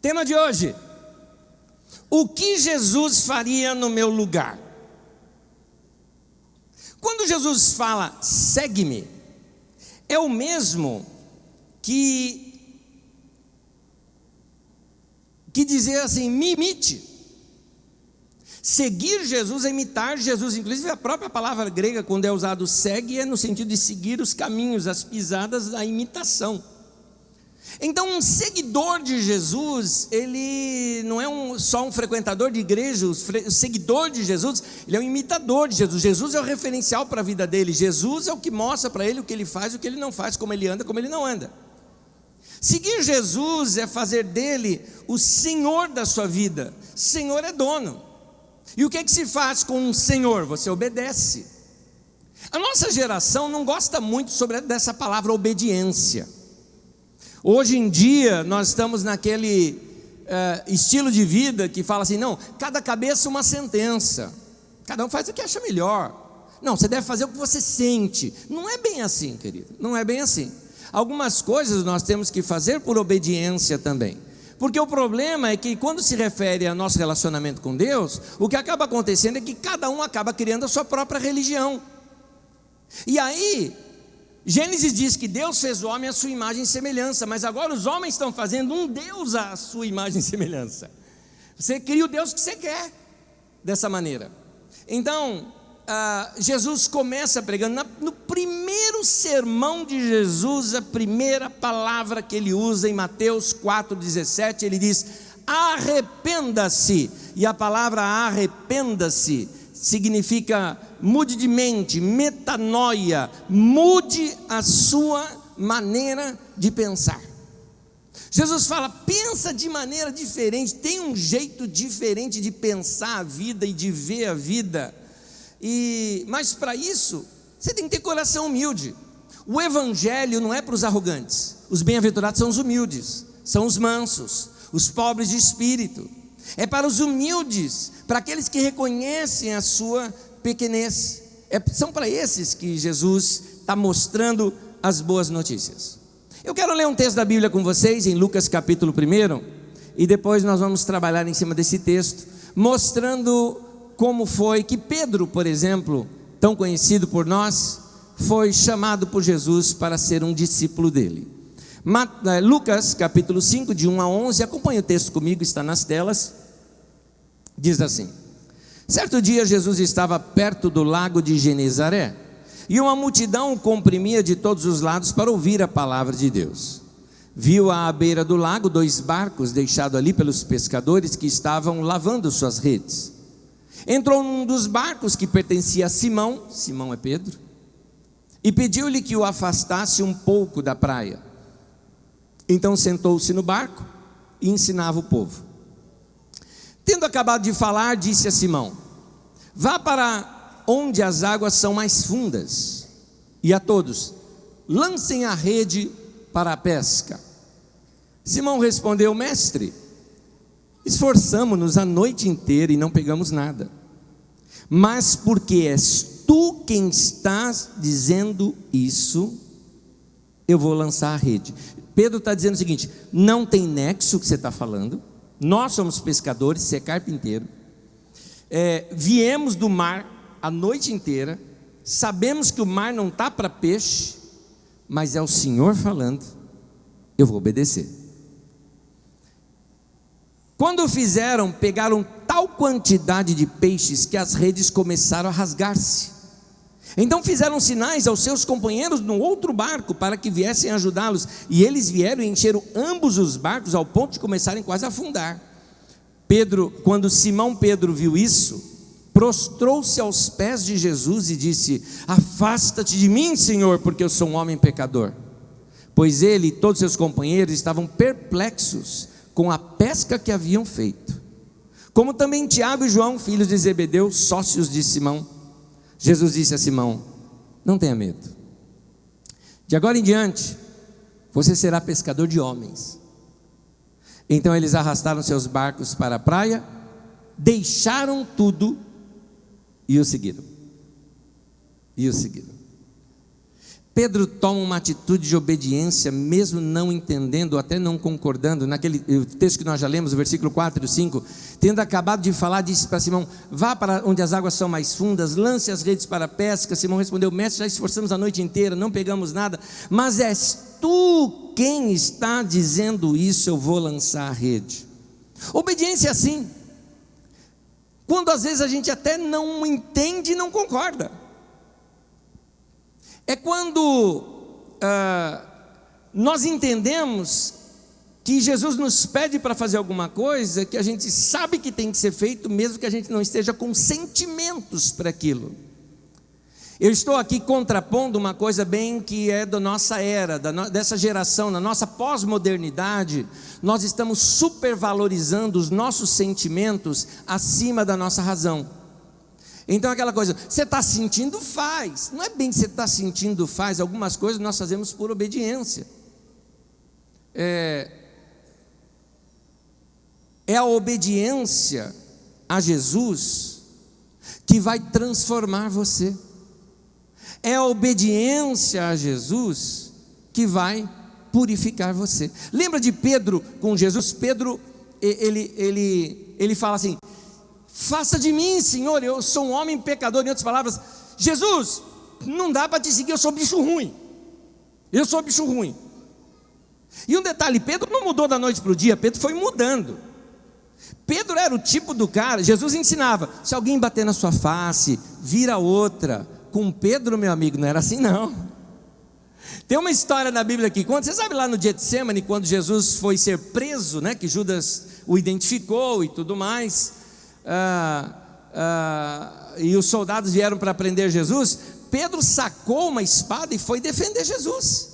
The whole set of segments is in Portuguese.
Tema de hoje: o que Jesus faria no meu lugar? Quando Jesus fala segue-me, é o mesmo que dizer assim, me imite. Seguir Jesus é imitar Jesus. Inclusive a própria palavra grega, quando é usado segue, é no sentido de seguir os caminhos, as pisadas da imitação. Então um seguidor de Jesus, ele não é só um frequentador de igreja. O seguidor de Jesus, ele é um imitador de Jesus. Jesus é o referencial para a vida dele. Jesus é o que mostra para ele o que ele faz, o que ele não faz, como ele anda, como ele não anda. Seguir Jesus é fazer dele o Senhor da sua vida. Senhor é dono. E o que se faz com um Senhor? Você obedece. A nossa geração não gosta muito dessa palavra obediência. Hoje em dia nós estamos naquele estilo de vida que fala assim, não, cada cabeça uma sentença, cada um faz o que acha melhor. Não, você deve fazer o que você sente. Não é bem assim, querido, não é bem assim. Algumas coisas nós temos que fazer por obediência também. Porque o problema é que quando se refere ao nosso relacionamento com Deus, o que acaba acontecendo é que cada um acaba criando a sua própria religião. E aí, Gênesis diz que Deus fez o homem à sua imagem e semelhança, mas agora os homens estão fazendo um Deus à sua imagem e semelhança. Você cria o Deus que você quer, dessa maneira. Então, Jesus começa pregando, no primeiro sermão de Jesus, a primeira palavra que ele usa em Mateus 4,17, ele diz, arrependa-se, e a palavra arrependa-se significa mude de mente, metanoia, mude a sua maneira de pensar. Jesus fala, pensa de maneira diferente, tem um jeito diferente de pensar a vida e de ver a vida. Mas para isso, você tem que ter coração humilde. O evangelho não é para os arrogantes. Os bem-aventurados são os humildes, são os mansos, os pobres de espírito. É para os humildes, para aqueles que reconhecem a sua pequenez. São para esses que Jesus está mostrando as boas notícias. Eu quero ler um texto da Bíblia com vocês, em Lucas capítulo 1, e depois nós vamos trabalhar em cima desse texto, mostrando como foi que Pedro, por exemplo, tão conhecido por nós, foi chamado por Jesus para ser um discípulo dele. Lucas capítulo 5, de 1 a 11, acompanhe o texto comigo, está nas telas. Diz assim: certo dia Jesus estava perto do lago de Genezaré, e uma multidão o comprimia de todos os lados para ouvir a palavra de Deus. Viu à beira do lago 2 barcos deixados ali pelos pescadores que estavam lavando suas redes. Entrou num dos barcos que pertencia a Simão, Simão é Pedro, e pediu-lhe que o afastasse um pouco da praia. Então sentou-se no barco e ensinava o povo. Tendo acabado de falar, disse a Simão: vá para onde as águas são mais fundas, e a todos, lancem a rede para a pesca. Simão respondeu: mestre, esforçamo-nos a noite inteira e não pegamos nada, mas porque és tu quem estás dizendo isso, eu vou lançar a rede. Pedro está dizendo o seguinte: não tem nexo o que você está falando, nós somos pescadores, você é carpinteiro, viemos do mar a noite inteira, sabemos que o mar não está para peixe, mas é o Senhor falando, eu vou obedecer. Quando fizeram, pegaram tal quantidade de peixes que as redes começaram a rasgar-se. Então fizeram sinais aos seus companheiros no outro barco para que viessem ajudá-los, e eles vieram e encheram ambos os barcos ao ponto de começarem quase a afundar. Quando Simão Pedro viu isso, prostrou-se aos pés de Jesus e disse: afasta-te de mim, Senhor, porque eu sou um homem pecador. Pois ele e todos seus companheiros estavam perplexos com a pesca que haviam feito, como também Tiago e João, filhos de Zebedeu, sócios de Simão. Jesus disse a Simão: não tenha medo, de agora em diante você será pescador de homens. Então eles arrastaram seus barcos para a praia, deixaram tudo e o seguiram. Pedro toma uma atitude de obediência, mesmo não entendendo, até não concordando. Naquele texto que nós já lemos, o versículo 4 e 5, tendo acabado de falar, disse para Simão: vá para onde as águas são mais fundas, lance as redes para a pesca. Simão respondeu: mestre, já esforçamos a noite inteira, não pegamos nada, mas és tu quem está dizendo isso, eu vou lançar a rede. Obediência é assim, quando às vezes a gente até não entende e não concorda. É quando nós entendemos que Jesus nos pede para fazer alguma coisa que a gente sabe que tem que ser feito, mesmo que a gente não esteja com sentimentos para aquilo. Eu estou aqui contrapondo uma coisa bem que é da nossa era, dessa geração, na nossa pós-modernidade. Nós estamos supervalorizando os nossos sentimentos acima da nossa razão. Então aquela coisa, você está sentindo, faz. Não é bem que você está sentindo, faz. Algumas coisas nós fazemos por obediência. É a obediência a Jesus que vai transformar você. É a obediência a Jesus que vai purificar você. Lembra de Pedro com Jesus? Pedro, ele fala assim: faça de mim, Senhor, eu sou um homem pecador. Em outras palavras, Jesus, não dá para te seguir, eu sou bicho ruim. Eu sou bicho ruim. E um detalhe, Pedro não mudou da noite para o dia, Pedro foi mudando. Pedro era o tipo do cara, Jesus ensinava: se alguém bater na sua face, vira outra. Com Pedro, meu amigo, não era assim não. Tem uma história na Bíblia aqui, você sabe lá no Getsemane, quando Jesus foi ser preso, né, que Judas o identificou e tudo mais, e os soldados vieram para prender Jesus. Pedro sacou uma espada e foi defender Jesus.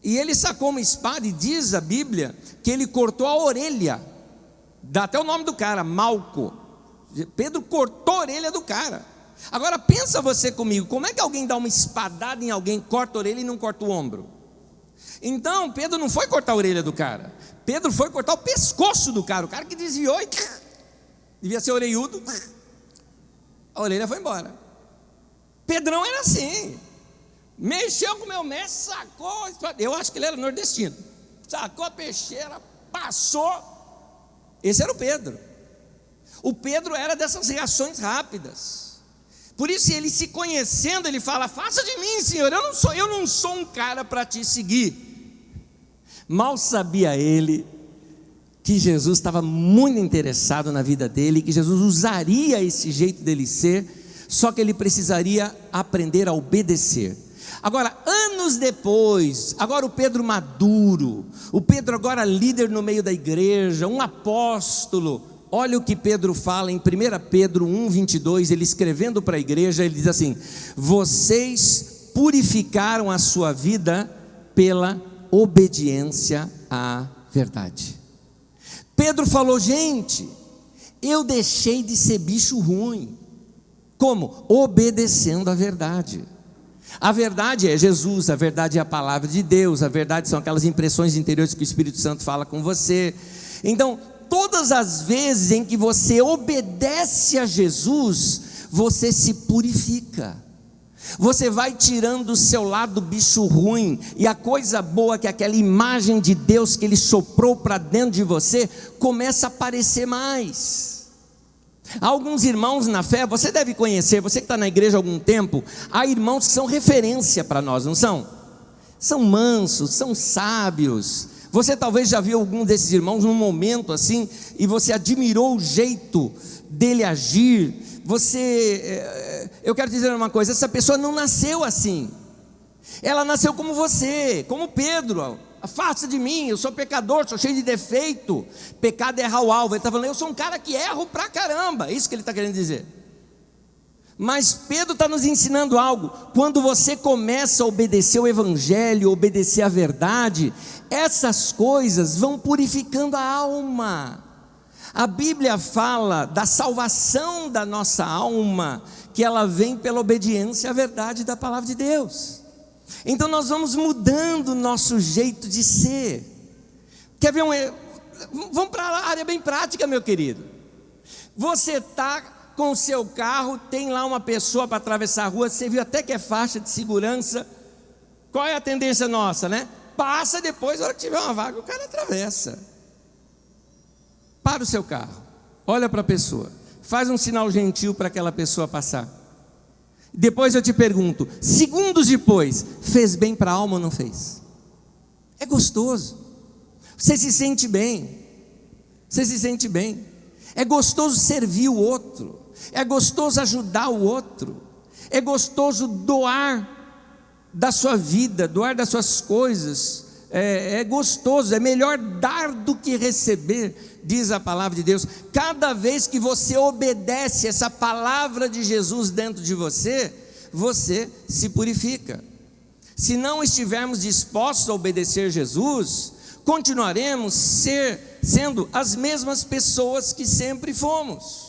E ele sacou uma espada e diz a Bíblia que ele cortou a orelha, dá até o nome do cara, Malco. Pedro cortou a orelha do cara. Agora pensa você comigo, como é que alguém dá uma espadada em alguém, corta a orelha e não corta o ombro? Então Pedro não foi cortar a orelha do cara, Pedro foi cortar o pescoço do cara. O cara que desviou e devia ser orelhudo, a orelha foi embora. Pedrão era assim, mexeu com o meu mestre, sacou, eu acho que ele era nordestino, sacou a peixeira, passou. Esse era o Pedro. O Pedro era dessas reações rápidas. Por isso, ele se conhecendo, ele fala: faça de mim, Senhor, eu não sou um cara para te seguir. Mal sabia ele que Jesus estava muito interessado na vida dele, que Jesus usaria esse jeito dele ser, só que ele precisaria aprender a obedecer. Agora, anos depois, agora o Pedro maduro, o Pedro agora líder no meio da igreja, um apóstolo. Olha o que Pedro fala em 1 Pedro 1,22, ele escrevendo para a igreja, ele diz assim: vocês purificaram a sua vida pela obediência à verdade. Pedro falou: gente, eu deixei de ser bicho ruim. Como? Obedecendo à verdade. A verdade é Jesus, a verdade é a palavra de Deus, a verdade são aquelas impressões interiores que o Espírito Santo fala com você. Então, todas as vezes em que você obedece a Jesus, você se purifica. Você vai tirando o seu lado bicho ruim, e a coisa boa que aquela imagem de Deus que Ele soprou para dentro de você, começa a aparecer mais. Há alguns irmãos na fé, você deve conhecer, você que está na igreja há algum tempo, há irmãos que são referência para nós, não são? São mansos, são sábios. Você talvez já viu algum desses irmãos num momento assim, e você admirou o jeito dele agir. Eu quero dizer uma coisa: essa pessoa não nasceu assim, ela nasceu como você, como Pedro. Afasta de mim, eu sou pecador, sou cheio de defeito. Pecado é errar o alvo. Ele está falando: eu sou um cara que erro pra caramba. É isso que ele está querendo dizer. Mas Pedro está nos ensinando algo. Quando você começa a obedecer o evangelho, obedecer a verdade, essas coisas vão purificando a alma. A Bíblia fala da salvação da nossa alma, que ela vem pela obediência à verdade da palavra de Deus. Então nós vamos mudando o nosso jeito de ser. Quer ver vamos para a área bem prática, meu querido. Você está com o seu carro, tem lá uma pessoa para atravessar a rua, você viu até que é faixa de segurança, Qual é a tendência nossa, né? Passa, depois, na hora que tiver uma vaga, o cara atravessa. Para o seu carro, olha para a pessoa, faz um sinal gentil para aquela pessoa passar. Depois eu te pergunto, segundos depois, fez bem para a alma ou não fez? É gostoso. Você se sente bem. Você se sente bem. É gostoso servir o outro. É gostoso ajudar o outro. É gostoso doar da sua vida, doar das suas coisas. É gostoso, é melhor dar do que receber, diz a palavra de Deus. Cada vez que você obedece essa palavra de Jesus dentro de você, você se purifica. Se não estivermos dispostos a obedecer Jesus, continuaremos sendo as mesmas pessoas que sempre fomos.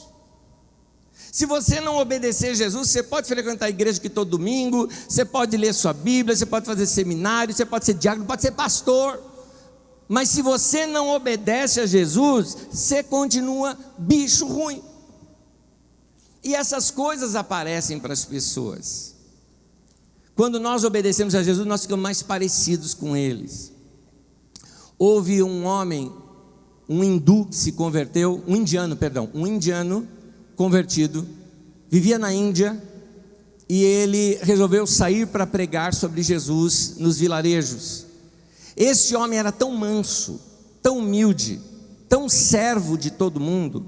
Se você não obedecer Jesus, você pode frequentar a igreja aqui todo domingo, você pode ler sua Bíblia, você pode fazer seminário, você pode ser diácono, pode ser pastor, mas se você não obedece a Jesus, você continua bicho ruim. E essas coisas aparecem para as pessoas. Quando nós obedecemos a Jesus, nós ficamos mais parecidos com eles. Houve um homem, um indiano convertido, vivia na Índia, e ele resolveu sair para pregar sobre Jesus nos vilarejos. Esse homem era tão manso, tão humilde, tão servo de todo mundo,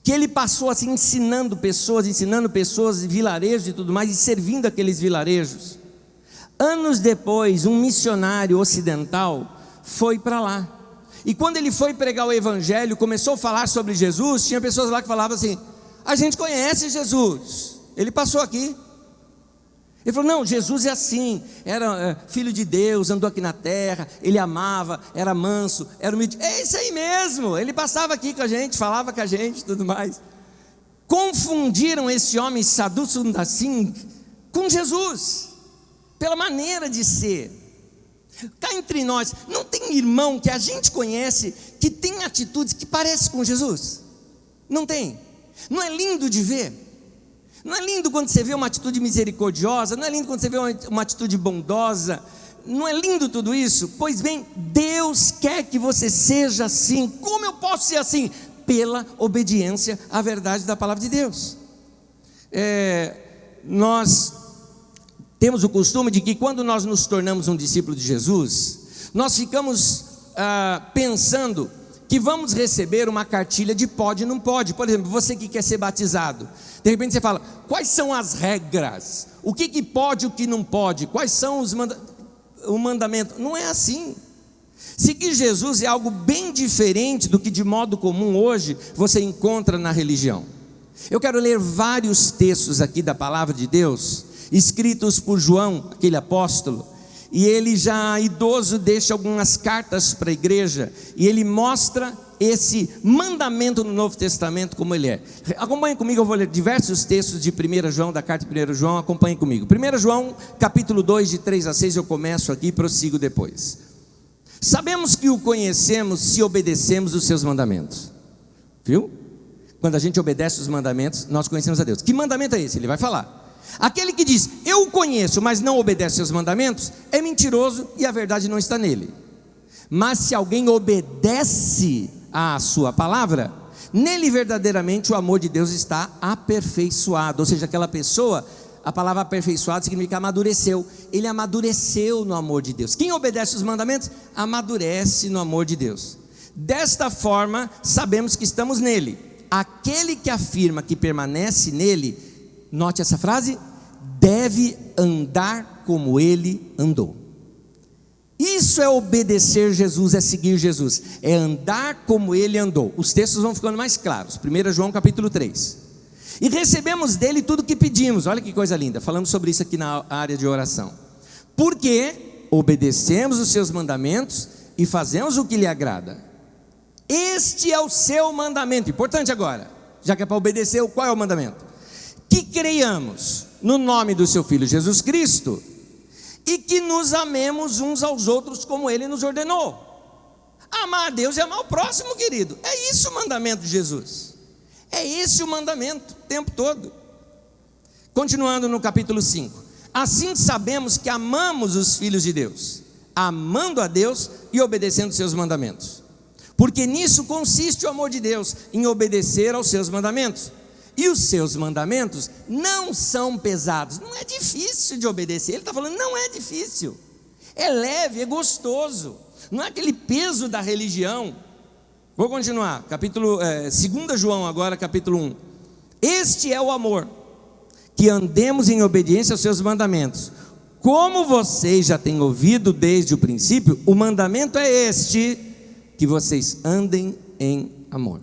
que ele passou assim ensinando pessoas em vilarejos e tudo mais, e servindo aqueles vilarejos. Anos depois, um missionário ocidental foi para lá. E quando ele foi pregar o evangelho, começou a falar sobre Jesus, tinha pessoas lá que falavam assim: a gente conhece Jesus, ele passou aqui. Ele falou: não, Jesus é assim, era filho de Deus, andou aqui na terra, ele amava, era manso, era humilde. É isso aí mesmo, ele passava aqui com a gente, falava com a gente e tudo mais. Confundiram esse homem Sadhu Sundar Singh com Jesus, pela maneira de ser. Cá entre nós, não tem irmão que a gente conhece que tem atitudes que parecem com Jesus? Não tem? Não é lindo de ver? Não é lindo quando você vê uma atitude misericordiosa? Não é lindo quando você vê uma atitude bondosa? Não é lindo tudo isso? Pois bem, Deus quer que você seja assim. Como eu posso ser assim? Pela obediência à verdade da palavra de Deus. Nós temos o costume de que quando nós nos tornamos um discípulo de Jesus, nós ficamos pensando que vamos receber uma cartilha de pode e não pode. Por exemplo, você que quer ser batizado, de repente você fala: quais são as regras? O que pode e o que não pode? Quais são o mandamento? Não é assim. Seguir Jesus é algo bem diferente do que de modo comum hoje você encontra na religião. Eu quero ler vários textos aqui da palavra de Deus, escritos por João, aquele apóstolo, e ele já idoso deixa algumas cartas para a igreja, e ele mostra esse mandamento no Novo Testamento como ele é. Acompanhe comigo, eu vou ler diversos textos de 1 João, da carta de 1 João, acompanhe comigo. 1 João, capítulo 2, de 3 a 6, eu começo aqui e prossigo depois. Sabemos que o conhecemos se obedecemos os seus mandamentos. Viu? Quando a gente obedece os mandamentos, nós conhecemos a Deus. Que mandamento é esse? Ele vai falar. Aquele que diz: eu o conheço, mas não obedece aos mandamentos, é mentiroso e a verdade não está nele. Mas se alguém obedece à sua palavra, nele verdadeiramente o amor de Deus está aperfeiçoado. Ou seja, aquela pessoa, a palavra aperfeiçoado significa amadureceu. Ele amadureceu no amor de Deus. Quem obedece os mandamentos, amadurece no amor de Deus. Desta forma, sabemos que estamos nele. Aquele que afirma que permanece nele, note essa frase, deve andar como ele andou. Isso é obedecer Jesus, é seguir Jesus, é andar como ele andou. Os textos vão ficando mais claros. 1 João capítulo 3. E recebemos dele tudo o que pedimos. Olha que coisa linda, falamos sobre isso aqui na área de oração. Porque obedecemos os seus mandamentos e fazemos o que lhe agrada. Este é o seu mandamento. Importante agora, já que é para obedecer, qual é o mandamento? Que creiamos no nome do seu Filho Jesus Cristo e que nos amemos uns aos outros como ele nos ordenou. Amar a Deus e amar o próximo, querido. É isso o mandamento de Jesus. É esse o mandamento o tempo todo. Continuando no capítulo 5. assim sabemos que amamos os filhos de Deus, amando a Deus e obedecendo seus mandamentos. Porque nisso consiste o amor de Deus, em obedecer aos seus mandamentos. E os seus mandamentos não são pesados. Não é difícil de obedecer. Ele está falando, não é difícil. É leve, é gostoso. Não é aquele peso da religião. Vou continuar, 2 João agora, capítulo 1. Este é o amor, que andemos em obediência aos seus mandamentos. Como vocês já têm ouvido desde o princípio, o mandamento é este, que vocês andem em amor.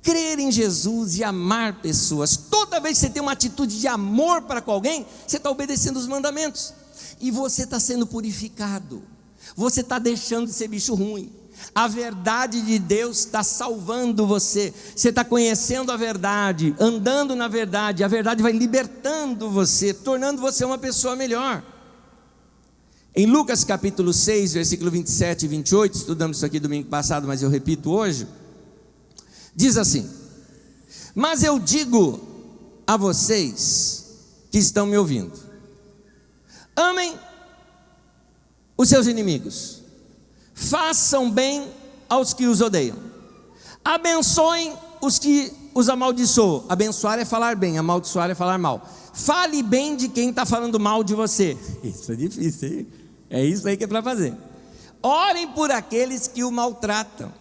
Crer em Jesus e amar pessoas. Toda vez que você tem uma atitude de amor para com alguém, você está obedecendo os mandamentos. E você está sendo purificado. Você está deixando de ser bicho ruim. A verdade de Deus está salvando você. Você está conhecendo a verdade, andando na verdade. A verdade vai libertando você, tornando você uma pessoa melhor. Em Lucas capítulo 6, versículo 27 e 28, estudamos isso aqui domingo passado, mas eu repito hoje. Diz assim: mas eu digo a vocês que estão me ouvindo, amem os seus inimigos, façam bem aos que os odeiam, abençoem os que os amaldiçoam. Abençoar é falar bem, amaldiçoar é falar mal. Fale bem de quem está falando mal de você. Isso é difícil, hein? É isso aí que é para fazer. Orem por aqueles que o maltratam.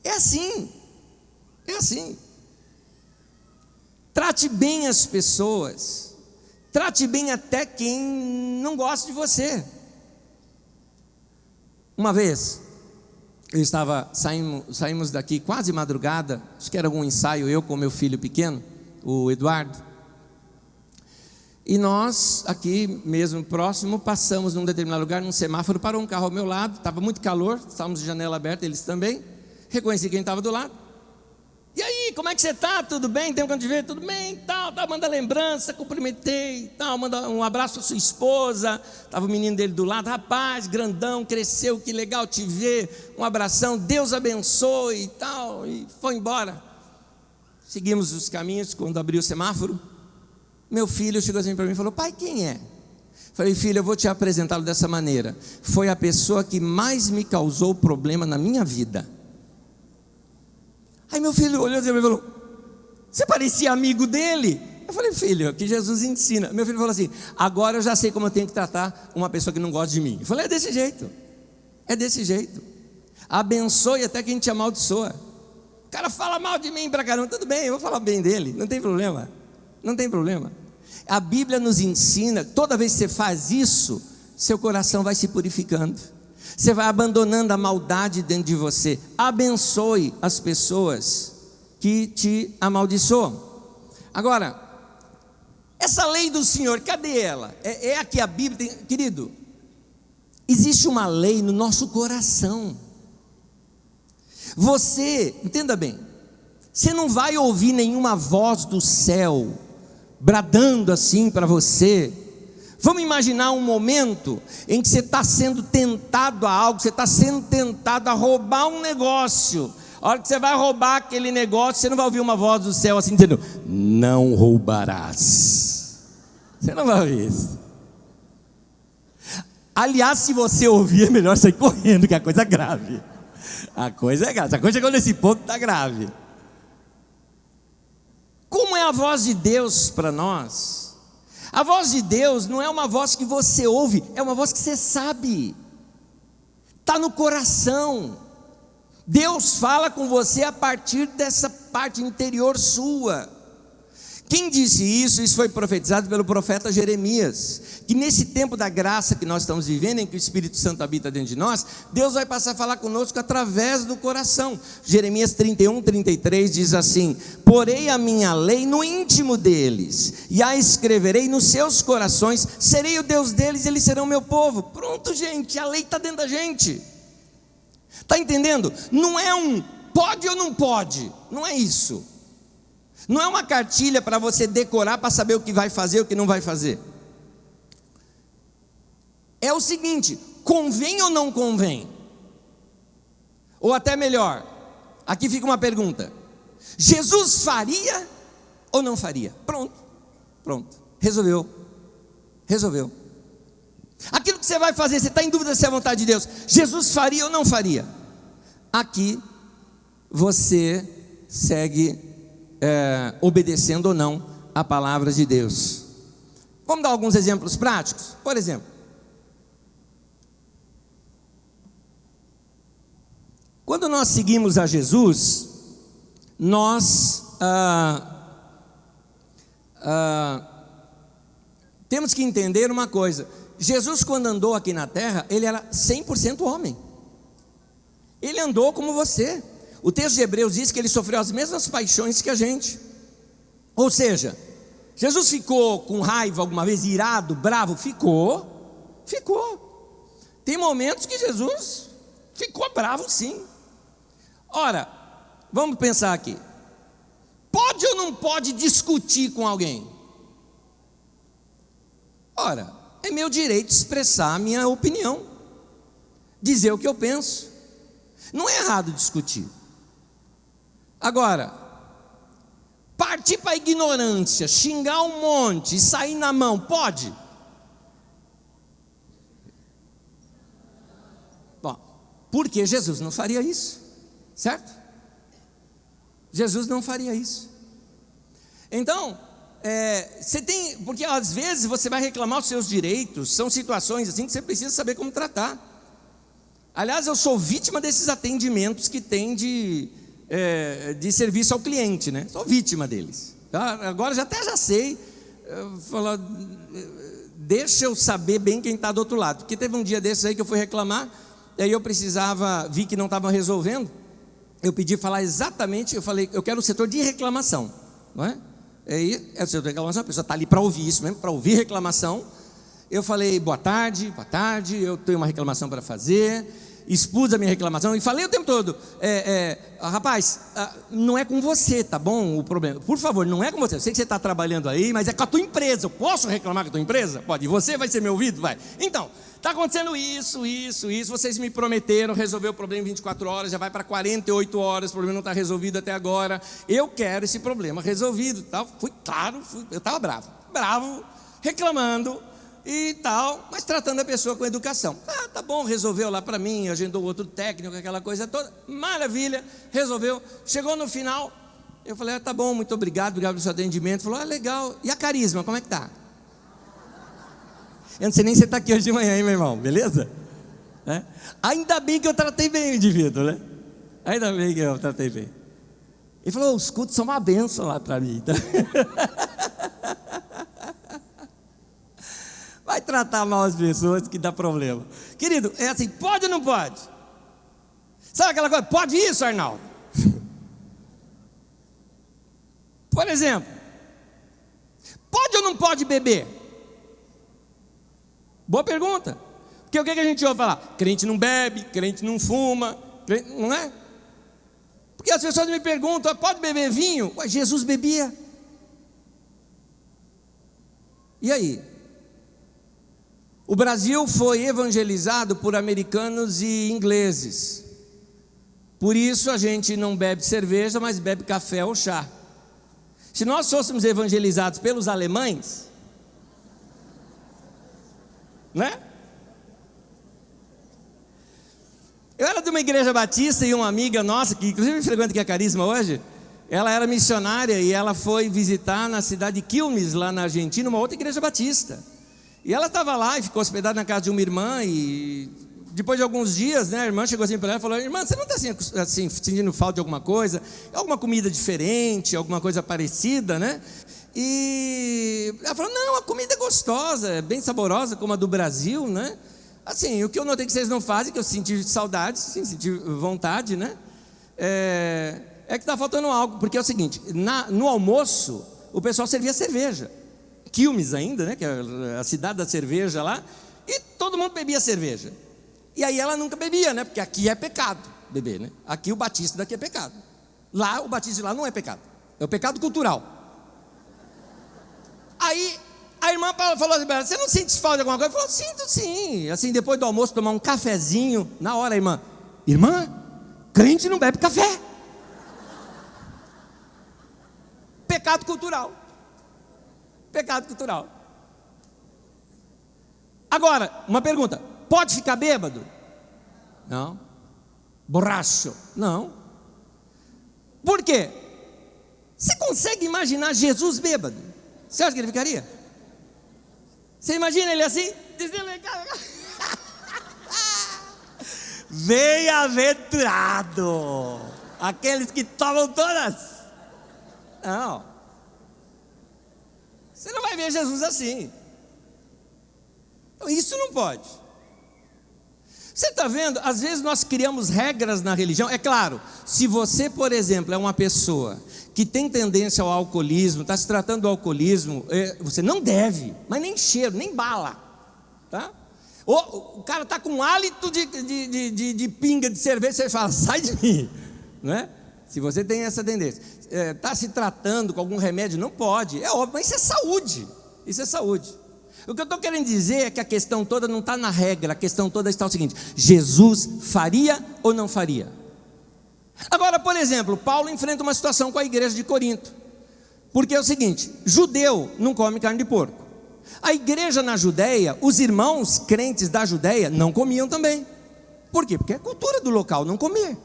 É assim. É assim. Trate bem as pessoas. Trate bem até quem não gosta de você. Uma vez, saímos daqui quase madrugada, acho que era algum ensaio, eu com meu filho pequeno, o Eduardo. E nós, aqui mesmo próximo, passamos num determinado lugar, num semáforo, parou um carro ao meu lado, estava muito calor, estávamos de janela aberta, eles também. Reconheci quem estava do lado. E aí, como é que você está? Tudo bem? Tempo que eu não te vejo? Tudo bem? Tal, manda lembrança, cumprimentei, tal, manda um abraço à sua esposa. Estava o menino dele do lado, rapaz, grandão, cresceu, que legal te ver, um abração, Deus abençoe e tal, e foi embora. Seguimos os caminhos, quando abriu o semáforo, meu filho chegou assim para mim e falou: pai, quem é? Falei: filho, eu vou te apresentá-lo dessa maneira, foi a pessoa que mais me causou problema na minha vida. Aí meu filho olhou assim e falou: você parecia amigo dele? Eu falei: filho, que Jesus ensina. Meu filho falou assim: agora eu já sei como eu tenho que tratar uma pessoa que não gosta de mim. Eu falei: é desse jeito. É desse jeito. Abençoe até quem te amaldiçoa. O cara fala mal de mim pra caramba, tudo bem, eu vou falar bem dele, não tem problema. Não tem problema. A Bíblia nos ensina, toda vez que você faz isso, seu coração vai se purificando. Você vai abandonando a maldade dentro de você. Abençoe as pessoas que te amaldiçoam. Agora, essa lei do Senhor, cadê ela? É aqui a Bíblia tem, querido. Existe uma lei no nosso coração. Você, entenda bem, você não vai ouvir nenhuma voz do céu bradando assim para você. Vamos imaginar um momento em que você está sendo tentado a algo, você está sendo tentado a roubar um negócio. A hora que você vai roubar aquele negócio, você não vai ouvir uma voz do céu assim dizendo: não roubarás. Você não vai ouvir isso. Aliás, se você ouvir, é melhor sair correndo, que a coisa é grave. A coisa é grave. Se a coisa chegou nesse ponto, está grave. Como é a voz de Deus para nós? A voz de Deus não é uma voz que você ouve, é uma voz que você sabe, está no coração. Deus fala com você a partir dessa parte interior sua. Quem disse isso? Isso foi profetizado pelo profeta Jeremias, que nesse tempo da graça que nós estamos vivendo, em que o Espírito Santo habita dentro de nós, Deus vai passar a falar conosco através do coração. Jeremias 31, 33 diz assim: porei a minha lei no íntimo deles, e a escreverei nos seus corações, serei o Deus deles e eles serão meu povo. Pronto, gente, a lei está dentro da gente. Está entendendo? Não é um pode ou não pode, não é isso. Não é uma cartilha para você decorar para saber o que vai fazer e o que não vai fazer. É o seguinte: convém ou não convém? Ou até melhor, aqui fica uma pergunta: Jesus faria ou não faria? Pronto, resolveu. Resolveu. Aquilo que você vai fazer, você está em dúvida se é a vontade de Deus, Jesus faria ou não faria? Aqui você segue obedecendo ou não a palavra de Deus. Vamos dar alguns exemplos práticos? Por exemplo, quando nós seguimos a Jesus, nós temos que entender uma coisa. Jesus, quando andou aqui na terra, ele era 100% homem. Ele andou como você. O texto de Hebreus diz que ele sofreu as mesmas paixões que a gente. Ou seja, Jesus ficou com raiva alguma vez, irado, bravo? Ficou. Tem momentos que Jesus ficou bravo, sim. Ora, vamos pensar aqui. Pode ou não pode discutir com alguém? Ora, é meu direito expressar a minha opinião, dizer o que eu penso. Não é errado discutir. Agora, partir para a ignorância, xingar um monte e sair na mão, pode? Bom, porque Jesus não faria isso, certo? Jesus não faria isso. Então, porque às vezes você vai reclamar os seus direitos, são situações assim que você precisa saber como tratar. Aliás, eu sou vítima desses atendimentos que tem de serviço ao cliente, né? Sou vítima deles. Agora já sei, deixa eu saber bem quem está do outro lado. Porque teve um dia desses aí que eu fui reclamar, e aí eu vi que não estavam resolvendo. Eu pedi falar exatamente, eu falei, eu quero o setor de reclamação, não é? Aí é o setor de reclamação, a pessoa está ali para ouvir isso mesmo, para ouvir reclamação. Eu falei, boa tarde, eu tenho uma reclamação para fazer. Expus a minha reclamação e falei o tempo todo, rapaz, não é com você, tá bom, o problema, por favor, não é com você, eu sei que você está trabalhando aí, mas é com a tua empresa, eu posso reclamar com a tua empresa? Pode, e você vai ser meu ouvido? Vai. Então, está acontecendo isso, vocês me prometeram resolver o problema em 24 horas, já vai para 48 horas, o problema não está resolvido até agora, eu quero esse problema resolvido, tal. Eu estava bravo, reclamando, e tal, mas tratando a pessoa com educação. Tá bom, resolveu lá para mim, agendou outro técnico, aquela coisa toda, maravilha, resolveu. Chegou no final, eu falei, tá bom, muito obrigado pelo seu atendimento. Falou, legal, e a Carisma, como é que tá? Eu não sei nem se você está aqui hoje de manhã, hein, meu irmão, beleza? Ainda bem que eu tratei bem o indivíduo, né? Ainda bem que eu tratei bem. Ele falou, os cultos são uma bênção lá para mim, tá? Vai tratar mal as pessoas que dá problema. Querido, é assim, pode ou não pode? Sabe aquela coisa, pode isso, Arnaldo? Por exemplo, pode ou não pode beber? Boa pergunta. Porque o que a gente ouve falar? Crente não bebe, crente não fuma, não é? Porque as pessoas me perguntam, pode beber vinho? Ué, Jesus bebia. E aí? O Brasil foi evangelizado por americanos e ingleses. Por isso a gente não bebe cerveja, mas bebe café ou chá. Se nós fôssemos evangelizados pelos alemães, né? Eu era de uma igreja batista e uma amiga nossa, que inclusive frequenta aqui a Carisma hoje, ela era missionária e ela foi visitar na cidade de Quilmes, lá na Argentina, uma outra igreja batista. E ela estava lá e ficou hospedada na casa de uma irmã. E depois de alguns dias, a irmã chegou assim para ela e falou, irmã, você não está assim, sentindo falta de alguma coisa? Alguma comida diferente, alguma coisa parecida, né? E ela falou, não, a comida é gostosa, é bem saborosa, como a do Brasil, né? Assim, o que eu notei que vocês não fazem, que eu senti saudade, sim, senti vontade, né? É que está faltando algo, porque é o seguinte, no almoço, o pessoal servia cerveja. Quilmes ainda, né, que é a cidade da cerveja lá, e todo mundo bebia cerveja. E aí ela nunca bebia, né, porque aqui é pecado beber, né? Aqui o batista daqui é pecado. Lá, o batista de lá não é pecado, é o pecado cultural. Aí a irmã falou assim, você não sente falta de alguma coisa? Falou, sinto sim. Assim, depois do almoço, tomar um cafezinho, na hora a irmã, crente não bebe café. Pecado cultural. Agora, uma pergunta: pode ficar bêbado? Não. Borracho? Não. Por quê? Você consegue imaginar Jesus bêbado? Você acha que ele ficaria? Você imagina ele assim? Bem-aventurado aqueles que tomam todas. Não. Você não vai ver Jesus assim. Então, isso não pode. Você está vendo? Às vezes nós criamos regras na religião. É claro, se você, por exemplo, é uma pessoa que tem tendência ao alcoolismo, está se tratando do alcoolismo, você não deve, mas nem cheiro, nem bala, tá? O cara está com hálito de pinga de cerveja, você fala, sai de mim, não é? Se você tem essa tendência, está se tratando com algum remédio, não pode, é óbvio, mas isso é saúde, isso é saúde. O que eu estou querendo dizer é que a questão toda não está na regra, a questão toda está o seguinte: Jesus faria ou não faria? Agora, por exemplo, Paulo enfrenta uma situação com a igreja de Corinto, porque é o seguinte: judeu não come carne de porco. A igreja na Judéia, os irmãos crentes da Judéia não comiam também. Por quê? Porque é cultura do local não comer.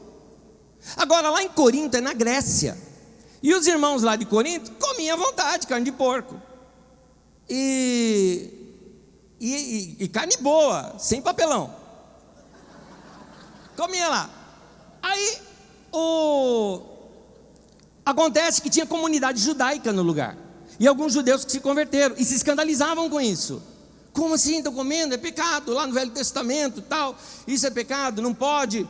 Agora lá em Corinto é na Grécia, e os irmãos lá de Corinto comiam à vontade carne de porco. E carne boa, sem papelão. Comia lá. Aí acontece que tinha comunidade judaica no lugar, e alguns judeus que se converteram e se escandalizavam com isso. Como assim estão comendo? É pecado, lá no Velho Testamento tal, isso é pecado, não pode.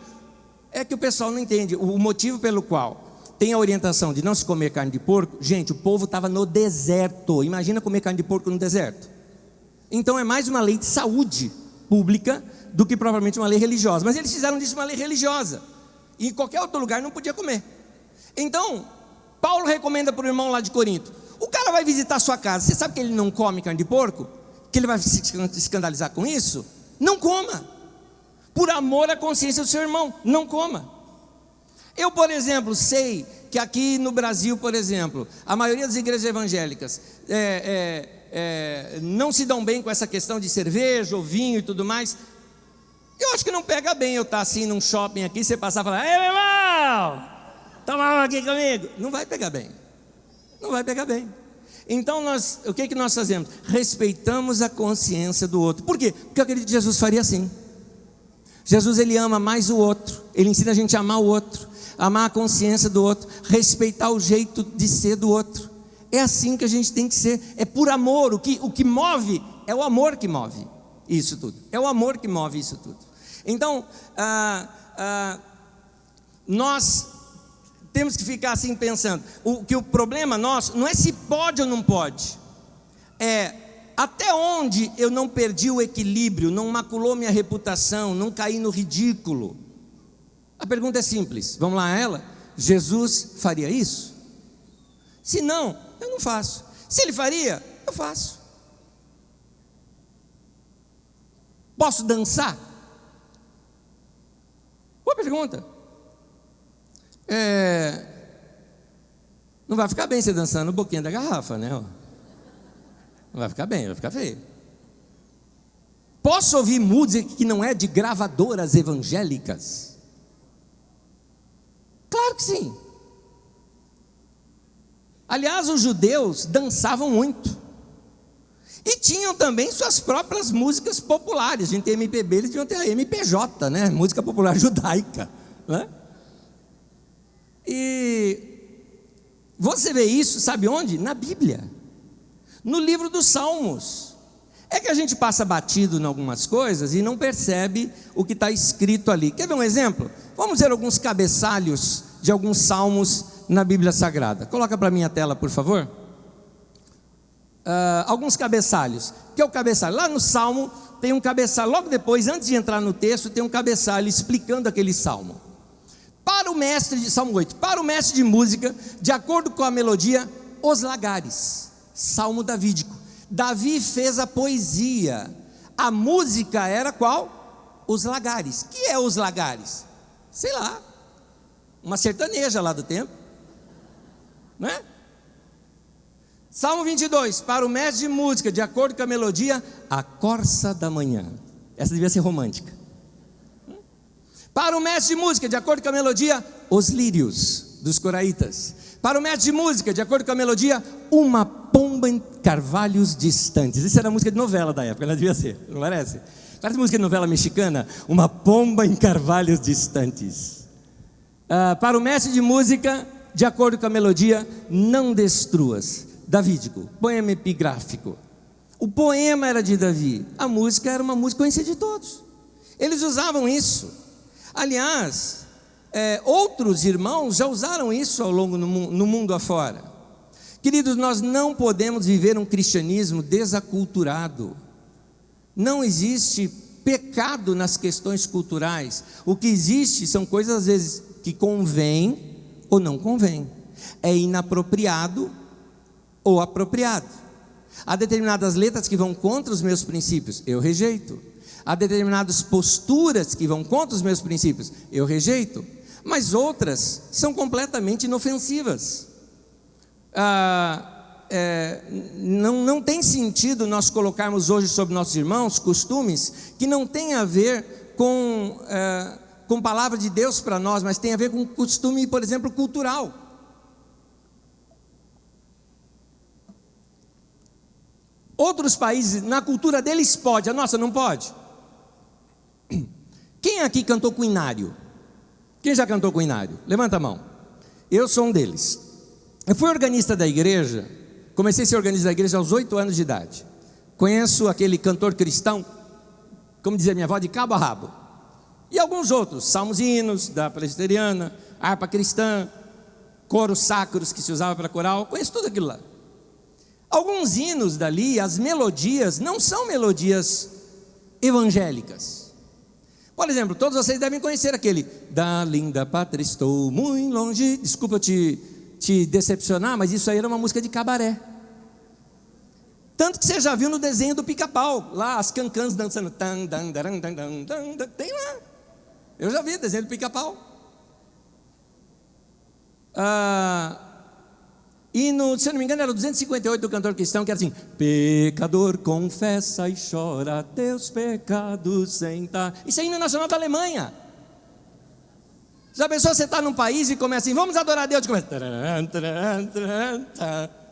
É que o pessoal não entende o motivo pelo qual tem a orientação de não se comer carne de porco. Gente, o povo estava no deserto. Imagina comer carne de porco no deserto. Então é mais uma lei de saúde pública do que propriamente uma lei religiosa. Mas eles fizeram disso uma lei religiosa, e em qualquer outro lugar não podia comer. Então Paulo recomenda para o irmão lá de Corinto: o cara vai visitar a sua casa, você sabe que ele não come carne de porco? Que ele vai se escandalizar com isso? Não coma, por amor à consciência do seu irmão, não coma. Eu, por exemplo, sei que aqui no Brasil, por exemplo, a maioria das igrejas evangélicas não se dão bem com essa questão de cerveja ou vinho e tudo mais. Eu acho que não pega bem eu estar assim num shopping aqui, você passar e falar: ei, meu irmão, toma uma aqui comigo. Não vai pegar bem, não vai pegar bem. Então o que nós fazemos? Respeitamos a consciência do outro. Por quê? Porque eu acredito que Jesus faria assim. Jesus, ele ama mais o outro, ele ensina a gente a amar o outro, amar a consciência do outro, respeitar o jeito de ser do outro. É assim que a gente tem que ser, é por amor. O que move é o amor que move isso tudo, é o amor que move isso tudo. Então nós temos que ficar assim pensando, que o problema nosso não é se pode ou não pode, é até onde eu não perdi o equilíbrio, não maculou minha reputação, não caí no ridículo. A pergunta é simples, vamos lá a ela: Jesus faria isso? Se não, eu não faço. Se ele faria, eu faço. Posso dançar? Boa pergunta. Não vai ficar bem você dançando um pouquinho da garrafa, né? Não vai ficar bem, vai ficar feio. Posso ouvir música que não é de gravadoras evangélicas? Claro que sim. Aliás, os judeus dançavam muito, e tinham também suas próprias músicas populares. A gente tem MPB, eles deviam ter a MPJ, né? Música popular judaica, né? E você vê isso, sabe onde? Na Bíblia, no livro dos Salmos. É que a gente passa batido em algumas coisas e não percebe o que está escrito ali. Quer ver um exemplo? Vamos ver alguns cabeçalhos de alguns salmos na Bíblia Sagrada. Coloca para mim a tela, por favor. Alguns cabeçalhos. O que é o cabeçalho? Lá no Salmo tem um cabeçalho. Logo depois, antes de entrar no texto, tem um cabeçalho explicando aquele salmo. Para o mestre de Salmo 8, para o mestre de música, de acordo com a melodia, os lagares. Salmo davídico. Davi fez a poesia. A música era qual? Os lagares. Que é os lagares? Sei lá, uma sertaneja lá do tempo, né? Salmo 22, para o mestre de música, de acordo com a melodia, a corça da manhã. Essa devia ser romântica. Para o mestre de música, de acordo com a melodia, os lírios dos coraitas. Para o mestre de música, de acordo com a melodia, uma pomba em carvalhos distantes. Isso era música de novela da época, não devia ser, não parece? Parece música de novela mexicana, uma pomba em carvalhos distantes. Para o mestre de música, de acordo com a melodia, não destruas. Davídico, poema epigráfico. O poema era de Davi, a música era uma música conhecida de todos. Eles usavam isso. Aliás, outros irmãos já usaram isso ao longo no mundo afora. Queridos, nós não podemos viver um cristianismo desaculturado. Não existe pecado nas questões culturais. O que existe são coisas às vezes que convém ou não convém. É inapropriado ou apropriado. Há determinadas letras que vão contra os meus princípios, eu rejeito. Há determinadas posturas que vão contra os meus princípios, eu rejeito. Mas outras são completamente inofensivas. Não tem sentido nós colocarmos hoje sobre nossos irmãos costumes que não tem a ver com palavra de Deus para nós, mas tem a ver com costume, por exemplo, cultural. Outros países, na cultura deles pode, a nossa não pode. Quem aqui cantou com hinário? Quem já cantou com hinário? Levanta a mão. Eu sou um deles. Eu fui organista da igreja, comecei a ser organista da igreja aos 8 anos de idade. Conheço aquele cantor cristão, como dizia minha avó, de cabo a rabo. E alguns outros, salmos e hinos da presbiteriana, harpa cristã, coros sacros que se usava para coral, conheço tudo aquilo lá. Alguns hinos dali, as melodias não são melodias evangélicas. Por exemplo, todos vocês devem conhecer aquele da linda pátria estou muito longe. Desculpa te decepcionar, mas isso aí era uma música de cabaré. Tanto que você já viu no desenho do Pica-Pau, lá as cancãs dançando. Tem lá. Eu já vi o desenho do Pica-Pau. E se eu não me engano era o 258 do cantor cristão, que era assim: pecador confessa e chora teus pecados senta. Isso é hino nacional da Alemanha. Já pensou, você está num país e começa assim: vamos adorar a Deus, e começa.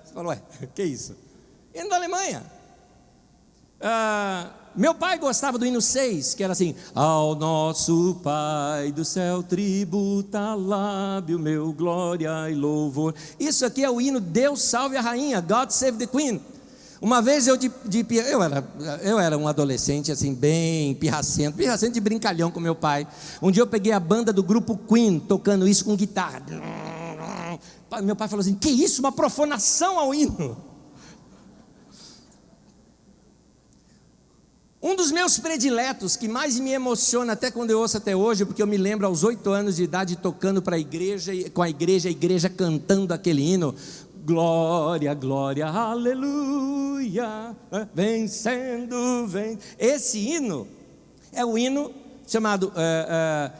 Você fala: ué, que isso? Hino da Alemanha. Meu pai gostava do hino 6, que era assim: ao nosso Pai do céu tributa lábio meu, glória e louvor. Isso aqui é o hino Deus salve a rainha, God save the Queen. Uma vez eu era um adolescente assim, bem pirracento de brincalhão com meu pai. Um dia eu peguei a banda do grupo Queen, tocando isso com guitarra. Meu pai falou assim: que isso, uma profanação ao hino. Um dos meus prediletos, que mais me emociona até quando eu ouço até hoje, porque eu me lembro aos 8 anos de idade tocando para a igreja, a igreja cantando aquele hino: glória, glória, aleluia, vencendo, vem. Esse hino é o hino chamado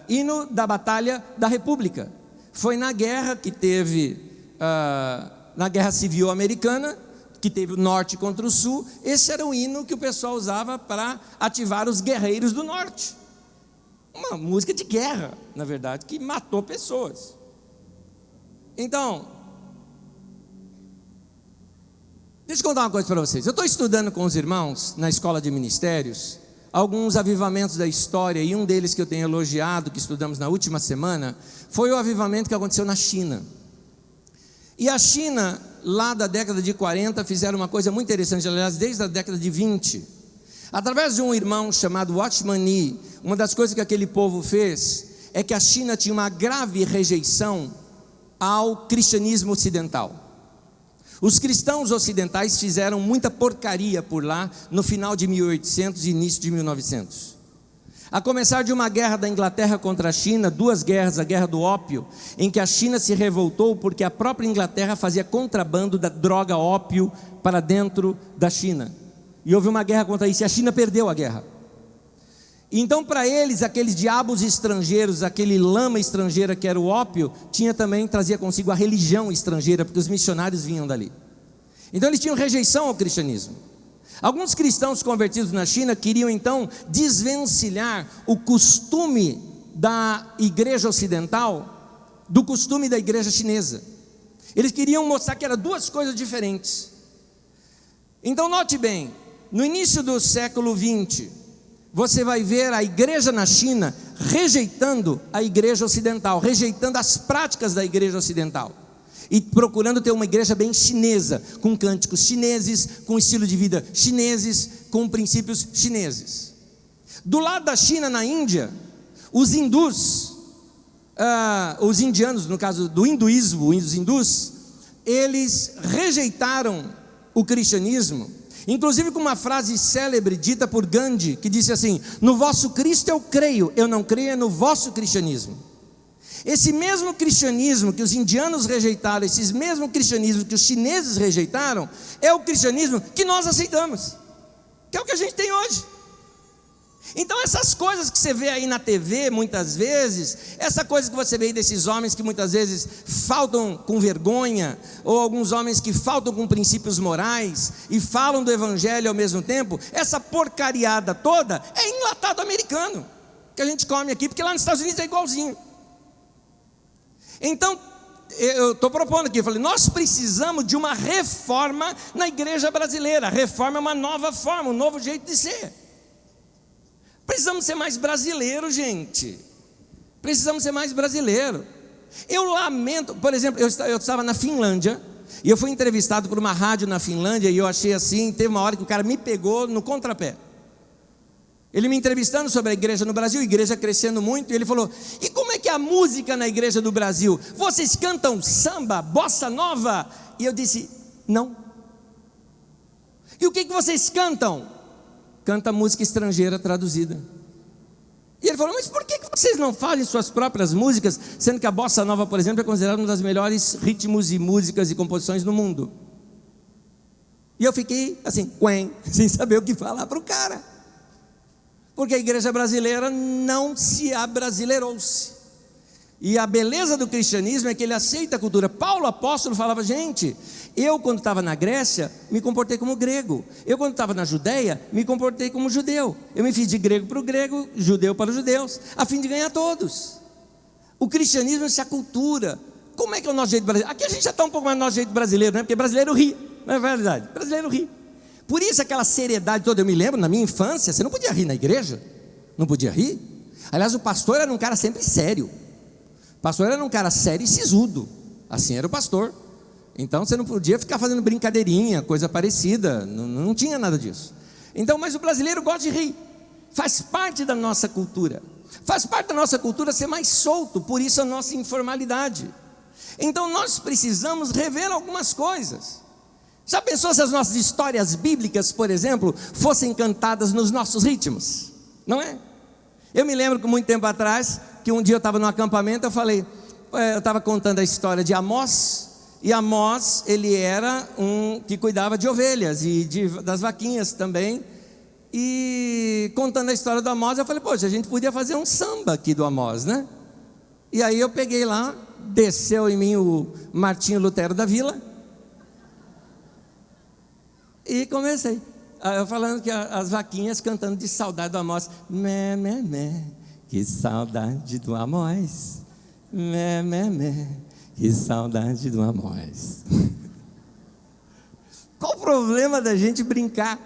hino da Batalha da República. Foi na guerra que teve, na Guerra Civil Americana, que teve o norte contra o sul. Esse era o hino que o pessoal usava para ativar os guerreiros do norte. Uma música de guerra, na verdade, que matou pessoas. Então, deixa eu contar uma coisa para vocês. Eu estou estudando com os irmãos na escola de ministérios alguns avivamentos da história, e um deles que eu tenho elogiado, que estudamos na última semana, foi o avivamento que aconteceu na China. E a China, lá da década de 40, fizeram uma coisa muito interessante, aliás, desde a década de 20. Através de um irmão chamado Watchman Nee, uma das coisas que aquele povo fez é que a China tinha uma grave rejeição ao cristianismo ocidental. Os cristãos ocidentais fizeram muita porcaria por lá no final de 1800 e início de 1900. A começar de uma guerra da Inglaterra contra a China, 2 guerras, a guerra do ópio, em que a China se revoltou porque a própria Inglaterra fazia contrabando da droga ópio para dentro da China. E houve uma guerra contra isso, e a China perdeu a guerra. Então, para eles, aqueles diabos estrangeiros, aquele lama estrangeira que era o ópio, trazia consigo a religião estrangeira, porque os missionários vinham dali. Então eles tinham rejeição ao cristianismo. Alguns cristãos convertidos na China queriam então desvencilhar o costume da igreja ocidental do costume da igreja chinesa. Eles queriam mostrar que eram duas coisas diferentes. Então note bem, no início do século XX, você vai ver a igreja na China rejeitando a igreja ocidental, rejeitando as práticas da igreja ocidental e procurando ter uma igreja bem chinesa, com cânticos chineses, com estilo de vida chineses, com princípios chineses. Do lado da China, na Índia, os hindus, os indianos, no caso do hinduísmo, os hindus, eles rejeitaram o cristianismo, inclusive com uma frase célebre dita por Gandhi, que disse assim: no vosso Cristo eu creio, eu não creio no vosso cristianismo. Esse mesmo cristianismo que os indianos rejeitaram, esse mesmo cristianismo que os chineses rejeitaram, é o cristianismo que nós aceitamos, que é o que a gente tem hoje. Então essas coisas que você vê aí na TV muitas vezes, essa coisa que você vê aí desses homens que muitas vezes faltam com vergonha, ou alguns homens que faltam com princípios morais e falam do evangelho ao mesmo tempo, essa porcariada toda é enlatado americano, que a gente come aqui, porque lá nos Estados Unidos é igualzinho. Então eu estou propondo aqui, eu falei, nós precisamos de uma reforma na igreja brasileira. A reforma é uma nova forma, um novo jeito de ser. Precisamos ser mais brasileiros, gente. Precisamos ser mais brasileiros. Eu lamento, por exemplo, eu estava na Finlândia, e eu fui entrevistado por uma rádio na Finlândia, e eu achei assim, teve uma hora que o cara me pegou no contrapé. Ele me entrevistando sobre a igreja no Brasil, a igreja crescendo muito, e ele falou: e como é que é a música na igreja do Brasil? Vocês cantam samba, bossa nova? E eu disse: não. E o que vocês cantam? Canta música estrangeira traduzida. E ele falou: mas por que vocês não fazem suas próprias músicas, sendo que a bossa nova, por exemplo, é considerada uma das melhores ritmos e músicas e composições no mundo? E eu fiquei assim, sem saber o que falar para o cara, porque a igreja brasileira não se abrasileirou-se. E a beleza do cristianismo é que ele aceita a cultura. Paulo apóstolo falava: gente, eu quando estava na Grécia me comportei como grego, eu quando estava na Judéia me comportei como judeu, eu me fiz de grego para o grego, judeu para os judeus, a fim de ganhar todos. O cristianismo é essa cultura. Como é que é o nosso jeito brasileiro? Aqui a gente já está um pouco mais no nosso jeito brasileiro, né? Porque brasileiro ri, não é verdade? Brasileiro ri. Por isso aquela seriedade toda. Eu me lembro, na minha infância, você não podia rir na igreja, não podia rir. Aliás, o pastor era um cara sempre sério. O pastor era um cara sério e sisudo. Assim era o pastor. Então você não podia ficar fazendo brincadeirinha, coisa parecida. Não tinha nada disso. Então, mas o brasileiro gosta de rir. Faz parte da nossa cultura. Faz parte da nossa cultura ser mais solto. Por isso a nossa informalidade. Então nós precisamos rever algumas coisas. Já pensou se as nossas histórias bíblicas, por exemplo, fossem cantadas nos nossos ritmos? Não é? Eu me lembro que muito tempo atrás, que um dia eu estava num acampamento, eu estava contando a história de Amós, e Amós, ele era um que cuidava de ovelhas e das vaquinhas também, e contando a história do Amós, eu falei: poxa, a gente podia fazer um samba aqui do Amós, né? E aí eu peguei lá, desceu em mim o Martinho Lutero da Vila, e comecei, eu falando que as vaquinhas cantando de saudade do Amós. Mé, mé, mé, que saudade do Amós. Mé, mé, mé, que saudade do Amós. Qual o problema da gente brincar?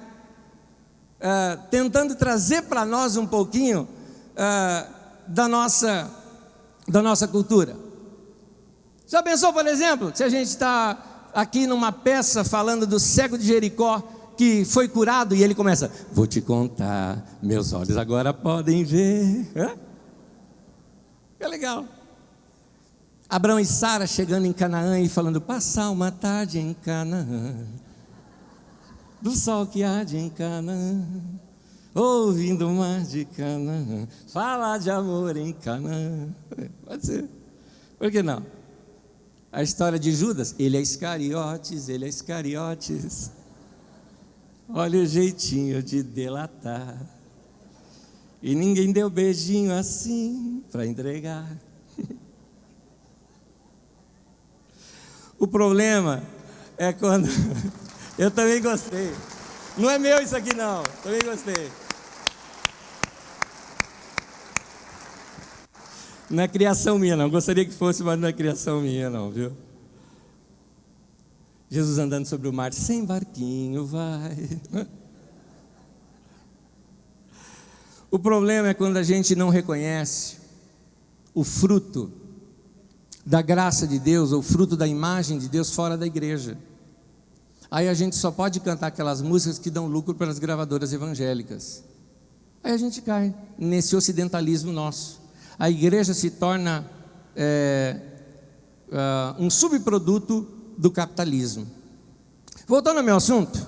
Tentando trazer para nós um pouquinho da nossa cultura. Já pensou, por exemplo, se a gente está aqui numa peça falando do cego de Jericó que foi curado, e ele começa: vou te contar, meus olhos agora podem ver. É legal. Abraão e Sara chegando em Canaã e falando: passar uma tarde em Canaã, do sol que há de em Canaã, ouvindo o mar de Canaã, falar de amor em Canaã. Pode ser, por que não? A história de Judas: ele é Iscariotes, olha o jeitinho de delatar, e ninguém deu beijinho assim para entregar. O problema é quando Eu também gostei. Não é meu isso aqui não, também gostei. Não é criação minha não, gostaria que fosse, mas não é criação minha não, viu? Jesus andando sobre o mar, sem barquinho vai. O problema é quando a gente não reconhece o fruto da graça de Deus, ou fruto da imagem de Deus fora da igreja. Aí a gente só pode cantar aquelas músicas que dão lucro para as gravadoras evangélicas. Aí a gente cai nesse ocidentalismo nosso. A igreja se torna um subproduto do capitalismo. Voltando ao meu assunto.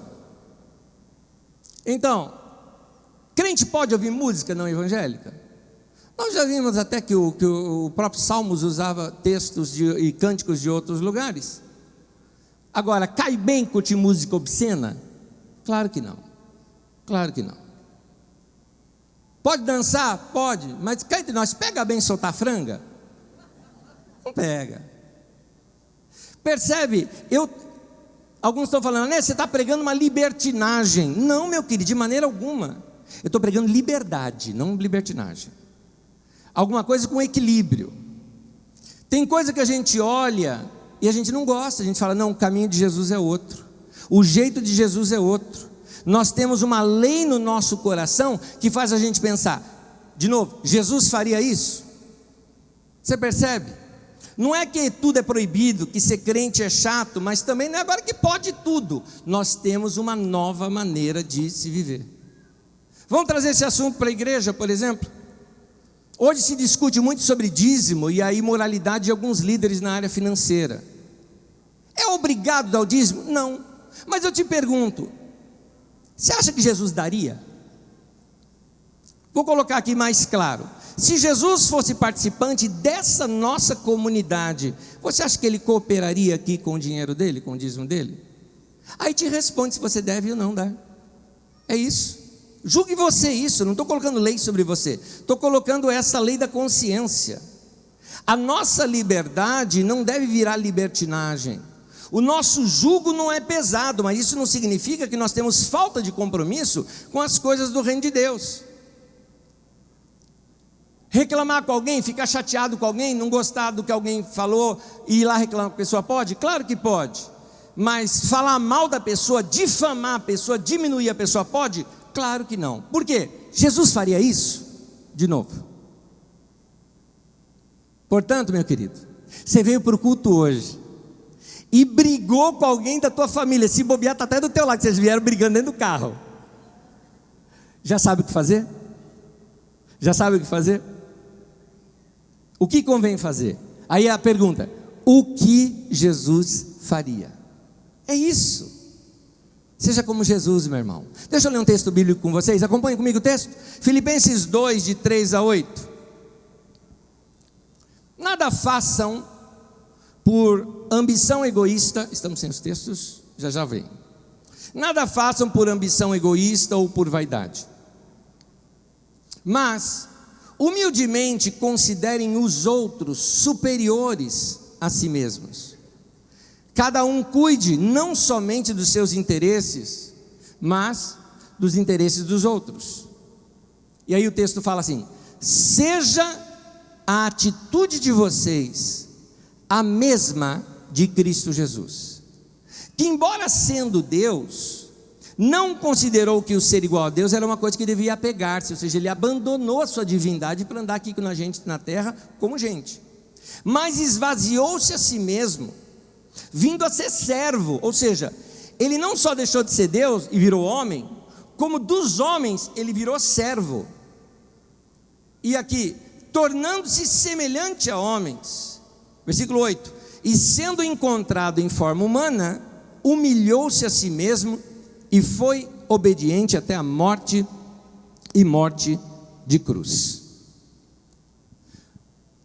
Então, crente pode ouvir música não evangélica? Nós já vimos até que o próprio Salmos usava textos e cânticos de outros lugares. Agora, cai bem curtir música obscena? Claro que não. Claro que não. Pode dançar? Pode. Mas cá entre nós, pega bem soltar franga? Não pega. Percebe? Alguns estão falando, né? Você está pregando uma libertinagem. Não, meu querido, de maneira alguma. Eu estou pregando liberdade, não libertinagem. Alguma coisa com equilíbrio. Tem coisa que a gente olha e a gente não gosta. A gente fala, não, o caminho de Jesus é outro. O jeito de Jesus é outro. Nós temos uma lei no nosso coração que faz a gente pensar, de novo, Jesus faria isso? Você percebe? Não é que tudo é proibido, que ser crente é chato, mas também não é agora que pode tudo. Nós temos uma nova maneira de se viver. Vamos trazer esse assunto para a igreja, por exemplo? Hoje se discute muito sobre dízimo e a imoralidade de alguns líderes na área financeira. É obrigado dar o dízimo? Não. Mas eu te pergunto, você acha que Jesus daria? Vou colocar aqui mais claro. Se Jesus fosse participante dessa nossa comunidade, você acha que ele cooperaria aqui com o dinheiro dele, com o dízimo dele? Aí te responde se você deve ou não dar. É isso. Julgue você isso, não estou colocando lei sobre você. Estou colocando essa lei da consciência. A nossa liberdade não deve virar libertinagem. O nosso jugo não é pesado, mas isso não significa que nós temos falta de compromisso com as coisas do reino de Deus. Reclamar com alguém, ficar chateado com alguém, não gostar do que alguém falou e ir lá reclamar com a pessoa, pode? Claro que pode. Mas falar mal da pessoa, difamar a pessoa, diminuir a pessoa, pode? Claro que não. Por quê? Jesus faria isso? De novo. Portanto, meu querido, você veio para o culto hoje e brigou com alguém da tua família, se bobear está até do teu lado, que vocês vieram brigando dentro do carro. Já sabe o que fazer? Já sabe o que fazer? O que convém fazer? Aí a pergunta, o que Jesus faria? É isso. Seja como Jesus, meu irmão. Deixa eu ler um texto bíblico com vocês, acompanhem comigo o texto. Filipenses 2, de 3 a 8. Nada façam por ambição egoísta, estamos sem os textos, já vem. Nada façam por ambição egoísta ou por vaidade, mas humildemente considerem os outros superiores a si mesmos. Cada um cuide não somente dos seus interesses, mas dos interesses dos outros. E aí o texto fala assim: seja a atitude de vocês a mesma de Cristo Jesus, que embora sendo Deus, não considerou que o ser igual a Deus era uma coisa que devia apegar-se, ou seja, ele abandonou a sua divindade para andar aqui com a gente na terra como gente, mas esvaziou-se a si mesmo, vindo a ser servo, ou seja, ele não só deixou de ser Deus e virou homem, como dos homens ele virou servo. E aqui, tornando-se semelhante a homens, versículo 8, e sendo encontrado em forma humana, humilhou-se a si mesmo e foi obediente até a morte e morte de cruz.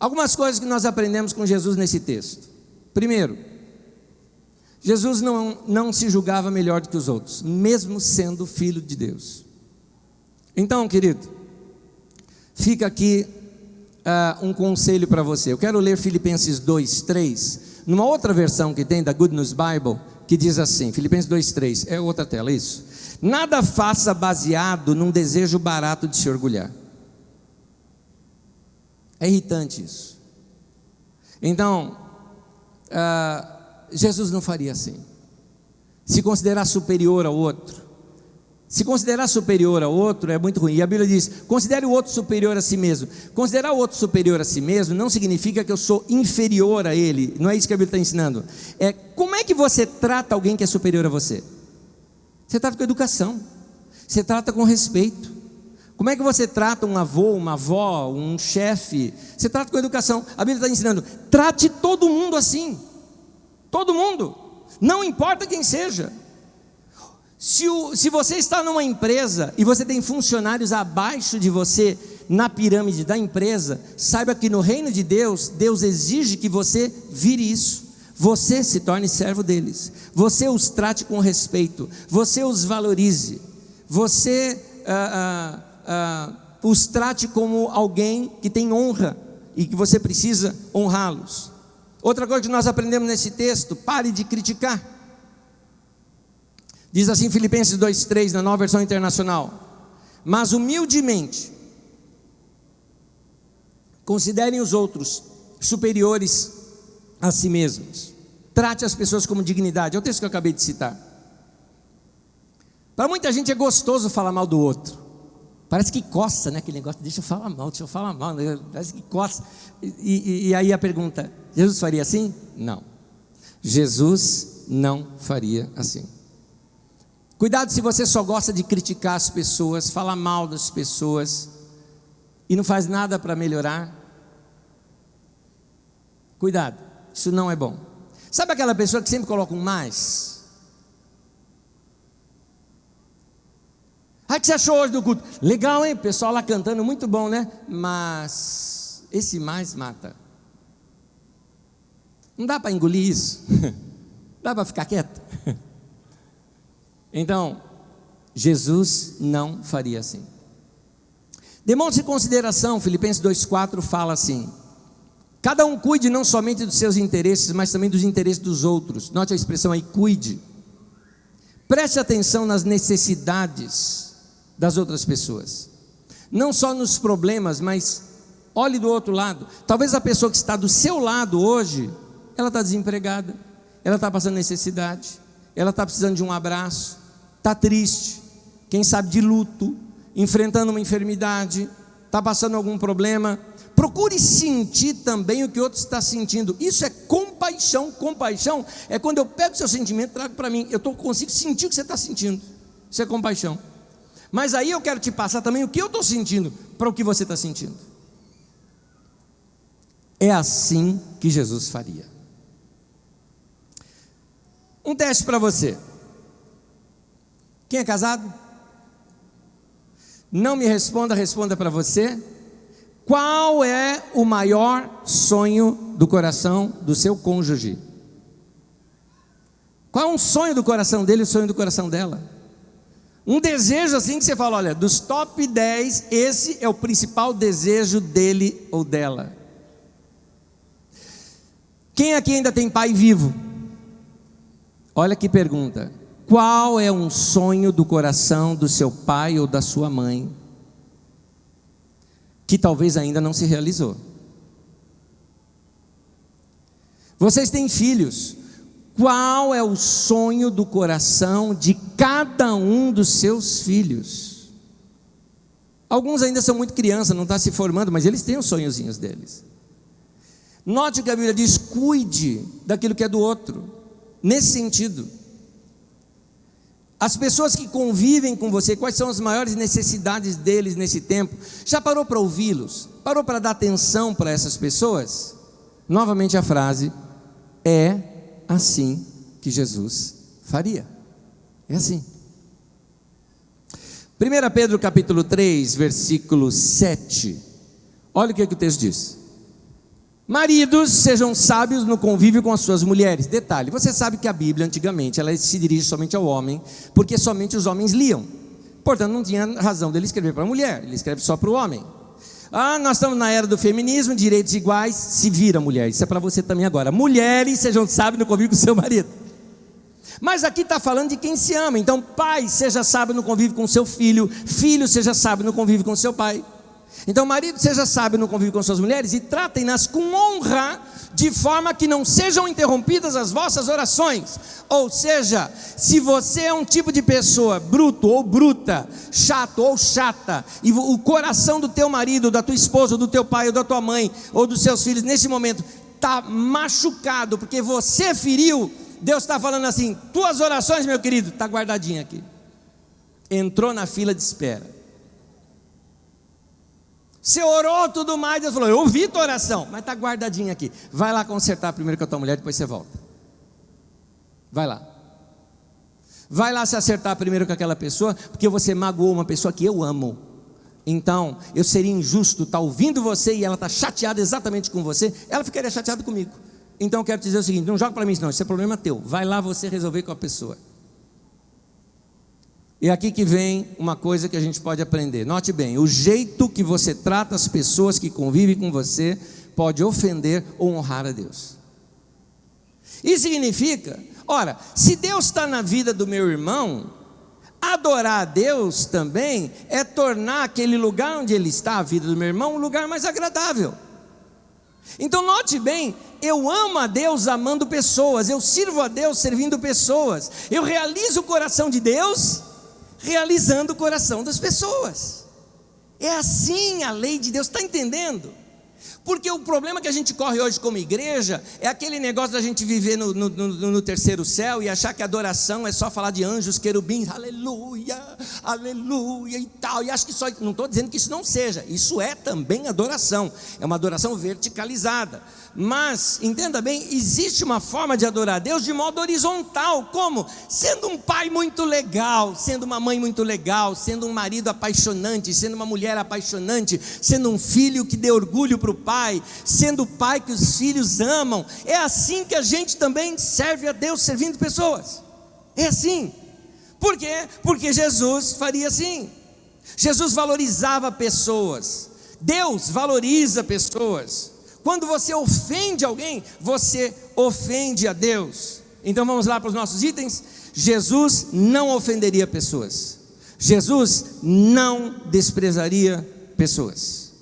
Algumas coisas que nós aprendemos com Jesus nesse texto. Primeiro, Jesus não se julgava melhor do que os outros, mesmo sendo filho de Deus. Então, querido, fica aqui um conselho para você. Eu quero ler Filipenses 2:3, numa outra versão que tem da Good News Bible, que diz assim, Filipenses 2:3, é outra tela, isso. Nada faça baseado num desejo barato de se orgulhar. É irritante isso. Então, Jesus não faria assim. Se considerar superior ao outro. Se considerar superior ao outro é muito ruim. E a Bíblia diz, considere o outro superior a si mesmo. Considerar o outro superior a si mesmo não significa que eu sou inferior a ele. Não é isso que a Bíblia está ensinando. É como é que você trata alguém que é superior a você? Você trata com educação. Você trata com respeito. Como é que você trata um avô, uma avó, um chefe? Você trata com educação. A Bíblia está ensinando, trate todo mundo assim. Todo mundo. Não importa quem seja. Se você está numa empresa e você tem funcionários abaixo de você na pirâmide da empresa, saiba que no reino de Deus, Deus exige que você vire isso. Você se torne servo deles. Você os trate com respeito. Você os valorize. Você os trate como alguém que tem honra e que você precisa honrá-los. Outra coisa que nós aprendemos nesse texto, pare de criticar. Diz assim Filipenses 2:3 na Nova Versão Internacional: mas humildemente considerem os outros superiores a si mesmos. Trate as pessoas como dignidade. É o texto que eu acabei de citar. Para muita gente é gostoso falar mal do outro. Parece que coça, né? Aquele negócio, deixa eu falar mal, né? Parece que coça. E aí a pergunta, Jesus faria assim? Não. Jesus não faria assim. Cuidado se você só gosta de criticar as pessoas, falar mal das pessoas e não faz nada para melhorar. Cuidado, isso não é bom. Sabe aquela pessoa que sempre coloca um mais? O que você achou hoje do culto? Legal, hein? O pessoal lá cantando, muito bom, né? Mas esse mais mata. Não dá para engolir isso? Dá para ficar quieto? Então, Jesus não faria assim. Demonstre consideração. Filipenses 2:4 fala assim: cada um cuide não somente dos seus interesses, mas também dos interesses dos outros. Note a expressão aí, cuide. Preste atenção nas necessidades das outras pessoas. Não só nos problemas, mas olhe do outro lado. Talvez a pessoa que está do seu lado hoje, ela está desempregada, ela está passando necessidade, ela está precisando de um abraço, está triste, quem sabe de luto, enfrentando uma enfermidade, está passando algum problema. Procure sentir também o que o outro está sentindo. Isso é compaixão. Compaixão é quando eu pego o seu sentimento e trago para mim. Eu consigo sentir o que você está sentindo. Isso é compaixão. Mas aí eu quero te passar também o que eu estou sentindo para o que você está sentindo. É assim que Jesus faria. Um teste para você. Quem é casado? Não me responda, responda para você. Qual é o maior sonho do coração do seu cônjuge? Qual é um sonho do coração dele e o sonho do coração dela? Um desejo assim que você fala, olha, dos top 10, esse é o principal desejo dele ou dela. Quem aqui ainda tem pai vivo? Olha que pergunta. Qual é um sonho do coração do seu pai ou da sua mãe que talvez ainda não se realizou? Vocês têm filhos. Qual é o sonho do coração de cada um dos seus filhos? Alguns ainda são muito crianças, não estão se formando, mas eles têm os sonhozinhos deles. Note que a Bíblia diz, cuide daquilo que é do outro. Nesse sentido, as pessoas que convivem com você, quais são as maiores necessidades deles nesse tempo? Já parou para ouvi-los? Parou para dar atenção para essas pessoas? Novamente a frase, é assim que Jesus faria. É assim. 1 Pedro capítulo 3, versículo 7. Olha o que o texto diz. Maridos, sejam sábios no convívio com as suas mulheres. Detalhe, você sabe que a Bíblia antigamente ela se dirige somente ao homem, porque somente os homens liam. Portanto, não tinha razão dele escrever para a mulher, ele escreve só para o homem. Nós estamos na era do feminismo, direitos iguais, se vira mulher. Isso é para você também agora. Mulheres, sejam sábios no convívio com o seu marido. Mas aqui está falando de quem se ama. Então, pai, seja sábio no convívio com seu filho. Filho, seja sábio no convívio com seu pai. Então, marido, seja sábio no convívio com suas mulheres e tratem-nas com honra, de forma que não sejam interrompidas as vossas orações. Ou seja, se você é um tipo de pessoa bruto ou bruta, chato ou chata, e o coração do teu marido, da tua esposa, do teu pai ou da tua mãe, ou dos seus filhos, nesse momento, está machucado, porque você feriu, Deus está falando assim: tuas orações, meu querido, está guardadinha aqui. Entrou na fila de espera. Você orou tudo mais, Deus falou: eu ouvi tua oração, mas está guardadinha aqui. Vai lá consertar primeiro com a tua mulher, depois você volta. Vai lá. Vai lá se acertar primeiro com aquela pessoa, porque você magoou uma pessoa que eu amo. Então, eu seria injusto estar ouvindo você e ela está chateada exatamente com você, ela ficaria chateada comigo. Então eu quero te dizer o seguinte: não joga para mim, não, isso é problema teu. Vai lá você resolver com a pessoa. E aqui que vem uma coisa que a gente pode aprender. Note bem, o jeito que você trata as pessoas que convivem com você pode ofender ou honrar a Deus. Isso significa, ora, se Deus está na vida do meu irmão, adorar a Deus também é tornar aquele lugar onde ele está, a vida do meu irmão, um lugar mais agradável. Então note bem, eu amo a Deus amando pessoas, eu sirvo a Deus servindo pessoas, eu realizo o coração de Deus realizando o coração das pessoas. É assim a lei de Deus, está entendendo? Porque o problema que a gente corre hoje como igreja é aquele negócio da gente viver no terceiro céu e achar que adoração é só falar de anjos, querubins, aleluia, aleluia e tal. E acho que só, não estou dizendo que isso não seja, isso é também adoração, é uma adoração verticalizada. Mas, entenda bem, existe uma forma de adorar a Deus de modo horizontal. Como? Sendo um pai muito legal, sendo uma mãe muito legal, sendo um marido apaixonante, sendo uma mulher apaixonante, sendo um filho que dê orgulho para o pai, sendo o pai que os filhos amam. É assim que a gente também serve a Deus, servindo pessoas. É assim. Por quê? Porque Jesus faria assim. Jesus valorizava pessoas. Deus valoriza pessoas. Quando você ofende alguém, você ofende a Deus. Então vamos lá para os nossos itens. Jesus não ofenderia pessoas. Jesus não desprezaria pessoas.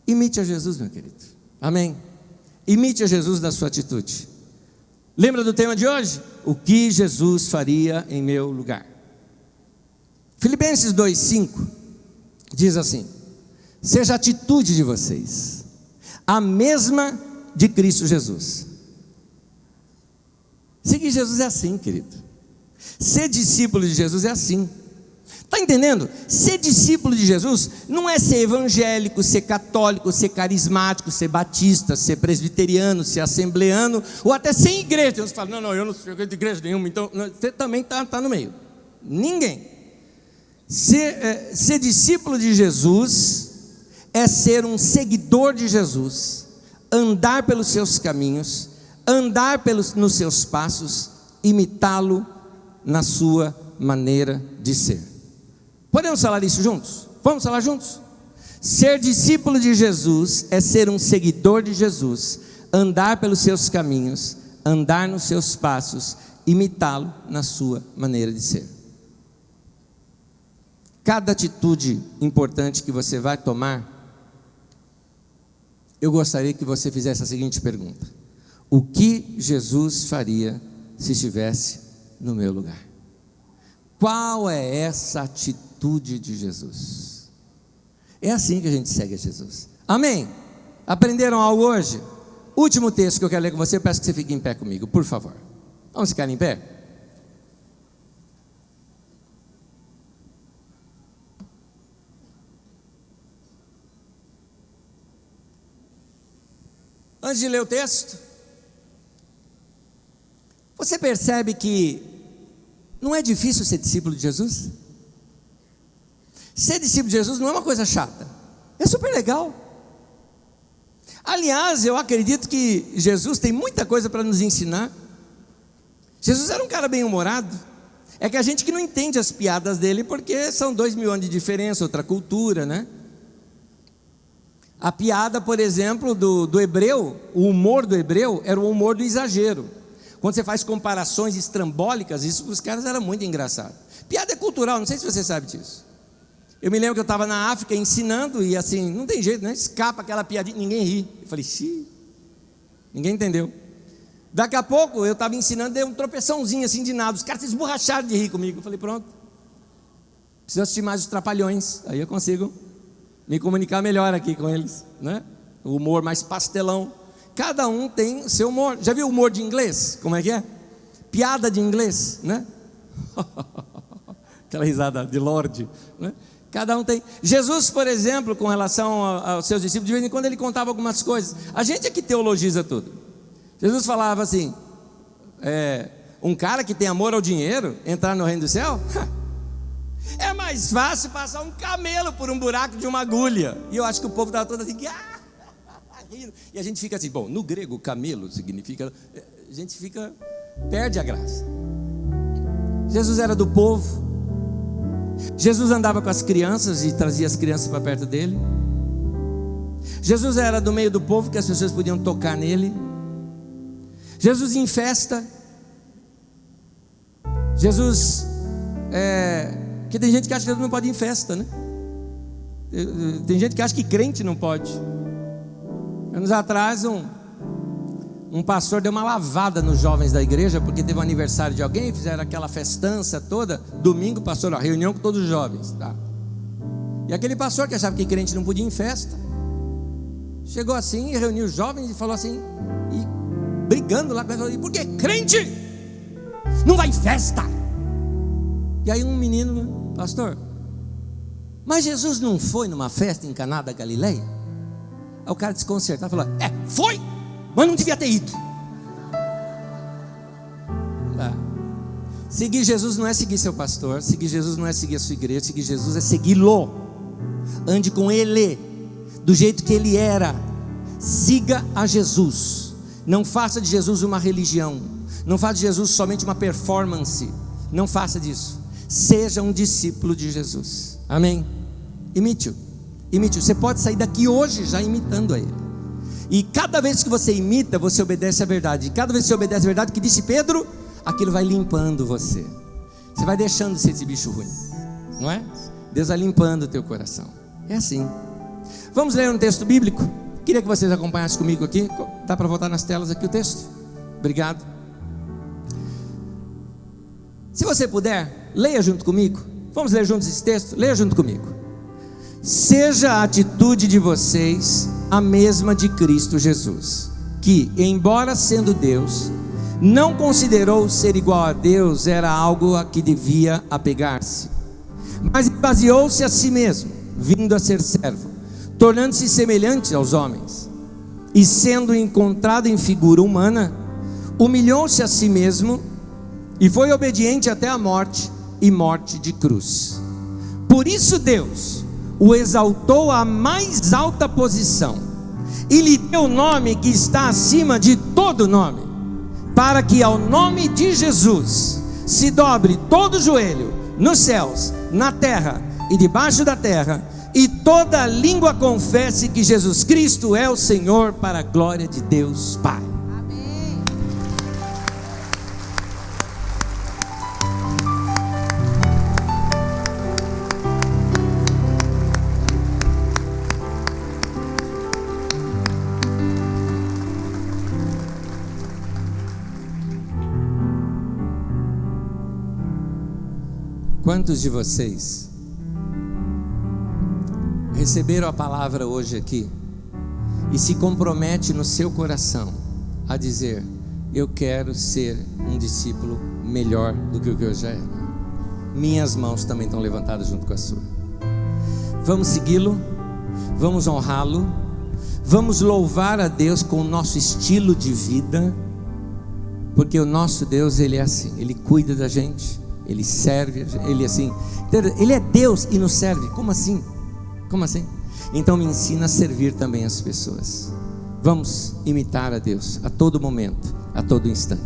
Imite a Jesus, meu querido. Amém? Imite a Jesus na sua atitude. Lembra do tema de hoje? O que Jesus faria em meu lugar? Filipenses 2:5 diz assim: seja a atitude de vocês a mesma de Cristo Jesus. Seguir Jesus é assim, querido. Ser discípulo de Jesus é assim. Está entendendo? Ser discípulo de Jesus não é ser evangélico, ser católico, ser carismático, ser batista, ser presbiteriano, ser assembleano, ou até sem igreja. Você fala: não, eu não sou de igreja nenhuma. Então você também está no meio. Ninguém. Ser discípulo de Jesus é ser um seguidor de Jesus, andar pelos seus caminhos, andar nos seus passos, imitá-lo na sua maneira de ser. Podemos falar isso juntos? Vamos falar juntos? Ser discípulo de Jesus é ser um seguidor de Jesus, andar pelos seus caminhos, andar nos seus passos, imitá-lo na sua maneira de ser. Cada atitude importante que você vai tomar, eu gostaria que você fizesse a seguinte pergunta: o que Jesus faria se estivesse no meu lugar? Qual é essa atitude de Jesus? É assim que a gente segue a Jesus. Amém? Aprenderam algo hoje? Último texto que eu quero ler com você, peço que você fique em pé comigo, por favor. Vamos ficar em pé? Antes de ler o texto, você percebe que não é difícil ser discípulo de Jesus? Ser discípulo de Jesus não é uma coisa chata, é super legal. Aliás, eu acredito que Jesus tem muita coisa para nos ensinar. Jesus era um cara bem-humorado. É que a gente que não entende as piadas dele, porque são 2000 anos de diferença, outra cultura, né? A piada, por exemplo, do hebreu, o humor do hebreu era o humor do exagero. Quando você faz comparações estrambólicas, isso para os caras era muito engraçado. Piada é cultural, não sei se você sabe disso. Eu me lembro que eu estava na África ensinando e assim, não tem jeito, né? Escapa aquela piadinha, ninguém ri. Eu falei, xiii, ninguém entendeu. Daqui a pouco eu estava ensinando, dei um tropeçãozinho assim de nada, os caras se esborracharam de rir comigo. Eu falei, pronto, preciso assistir mais os Trapalhões, aí eu consigo me comunicar melhor aqui com eles, né? O humor mais pastelão. Cada um tem seu humor. Já viu o humor de inglês? Como é que é? Piada de inglês, né? Aquela risada de Lorde, né? Cada um tem. Jesus, por exemplo, com relação aos seus discípulos, de vez em quando ele contava algumas coisas. A gente é que teologiza tudo. Jesus falava assim: um cara que tem amor ao dinheiro entrar no reino do céu? É mais fácil passar um camelo por um buraco de uma agulha. E eu acho que o povo estava todo assim, rindo. E a gente fica assim, bom, no grego camelo significa, a gente perde a graça. Jesus era do povo. Jesus andava com as crianças e trazia as crianças para perto dele. Jesus era do meio do povo, que as pessoas podiam tocar nele. Jesus em festa. Jesus porque tem gente que acha que Jesus não pode ir em festa, né? Tem gente que acha que crente não pode. Anos atrás um pastor deu uma lavada nos jovens da igreja, porque teve um aniversário de alguém, fizeram aquela festança toda. Domingo, pastor, a reunião com todos os jovens, tá? E aquele pastor que achava que crente não podia ir em festa, chegou assim e reuniu os jovens e falou assim, e brigando lá, e por que crente não vai em festa? E aí um menino, pastor, mas Jesus não foi numa festa em Caná da Galileia? Aí o cara desconcertado falou, foi, mas não devia ter ido. Seguir Jesus não é seguir seu pastor, seguir Jesus não é seguir a sua igreja, seguir Jesus é segui-lo. Ande com ele, do jeito que ele era. Siga a Jesus. Não faça de Jesus uma religião, não faça de Jesus somente uma performance. Não faça disso. Seja um discípulo de Jesus. Amém? Imite-o. Imite-o. Você pode sair daqui hoje já imitando a ele. E cada vez que você imita, você obedece à verdade. E cada vez que você obedece à verdade, que disse Pedro, aquilo vai limpando você. Você vai deixando de ser esse bicho ruim, não é? Deus vai limpando o teu coração. É assim. Vamos ler um texto bíblico? Queria que vocês acompanhassem comigo aqui. Dá para voltar nas telas aqui o texto? Obrigado. Se você puder, leia junto comigo. Vamos ler juntos esse texto? Leia junto comigo. Seja a atitude de vocês a mesma de Cristo Jesus, que, embora sendo Deus, não considerou ser igual a Deus era algo a que devia apegar-se, mas esvaziou-se a si mesmo, vindo a ser servo, tornando-se semelhante aos homens, e sendo encontrado em figura humana, humilhou-se a si mesmo e foi obediente até a morte, e morte de cruz. Por isso Deus o exaltou à mais alta posição e lhe deu o nome que está acima de todo nome, para que ao nome de Jesus se dobre todo joelho, nos céus, na terra e debaixo da terra, e toda língua confesse que Jesus Cristo é o Senhor, para a glória de Deus Pai. Amém. Quantos de vocês receberam a palavra hoje aqui e se compromete no seu coração a dizer: eu quero ser um discípulo melhor do que o que eu já era? Minhas mãos também estão levantadas junto com a sua. Vamos segui-lo, vamos honrá-lo, vamos louvar a Deus com o nosso estilo de vida, porque o nosso Deus, Ele é assim, Ele cuida da gente, Ele serve, Ele é assim, Ele é Deus e nos serve. Como assim? Como assim? Então me ensina a servir também as pessoas. Vamos imitar a Deus a todo momento, a todo instante.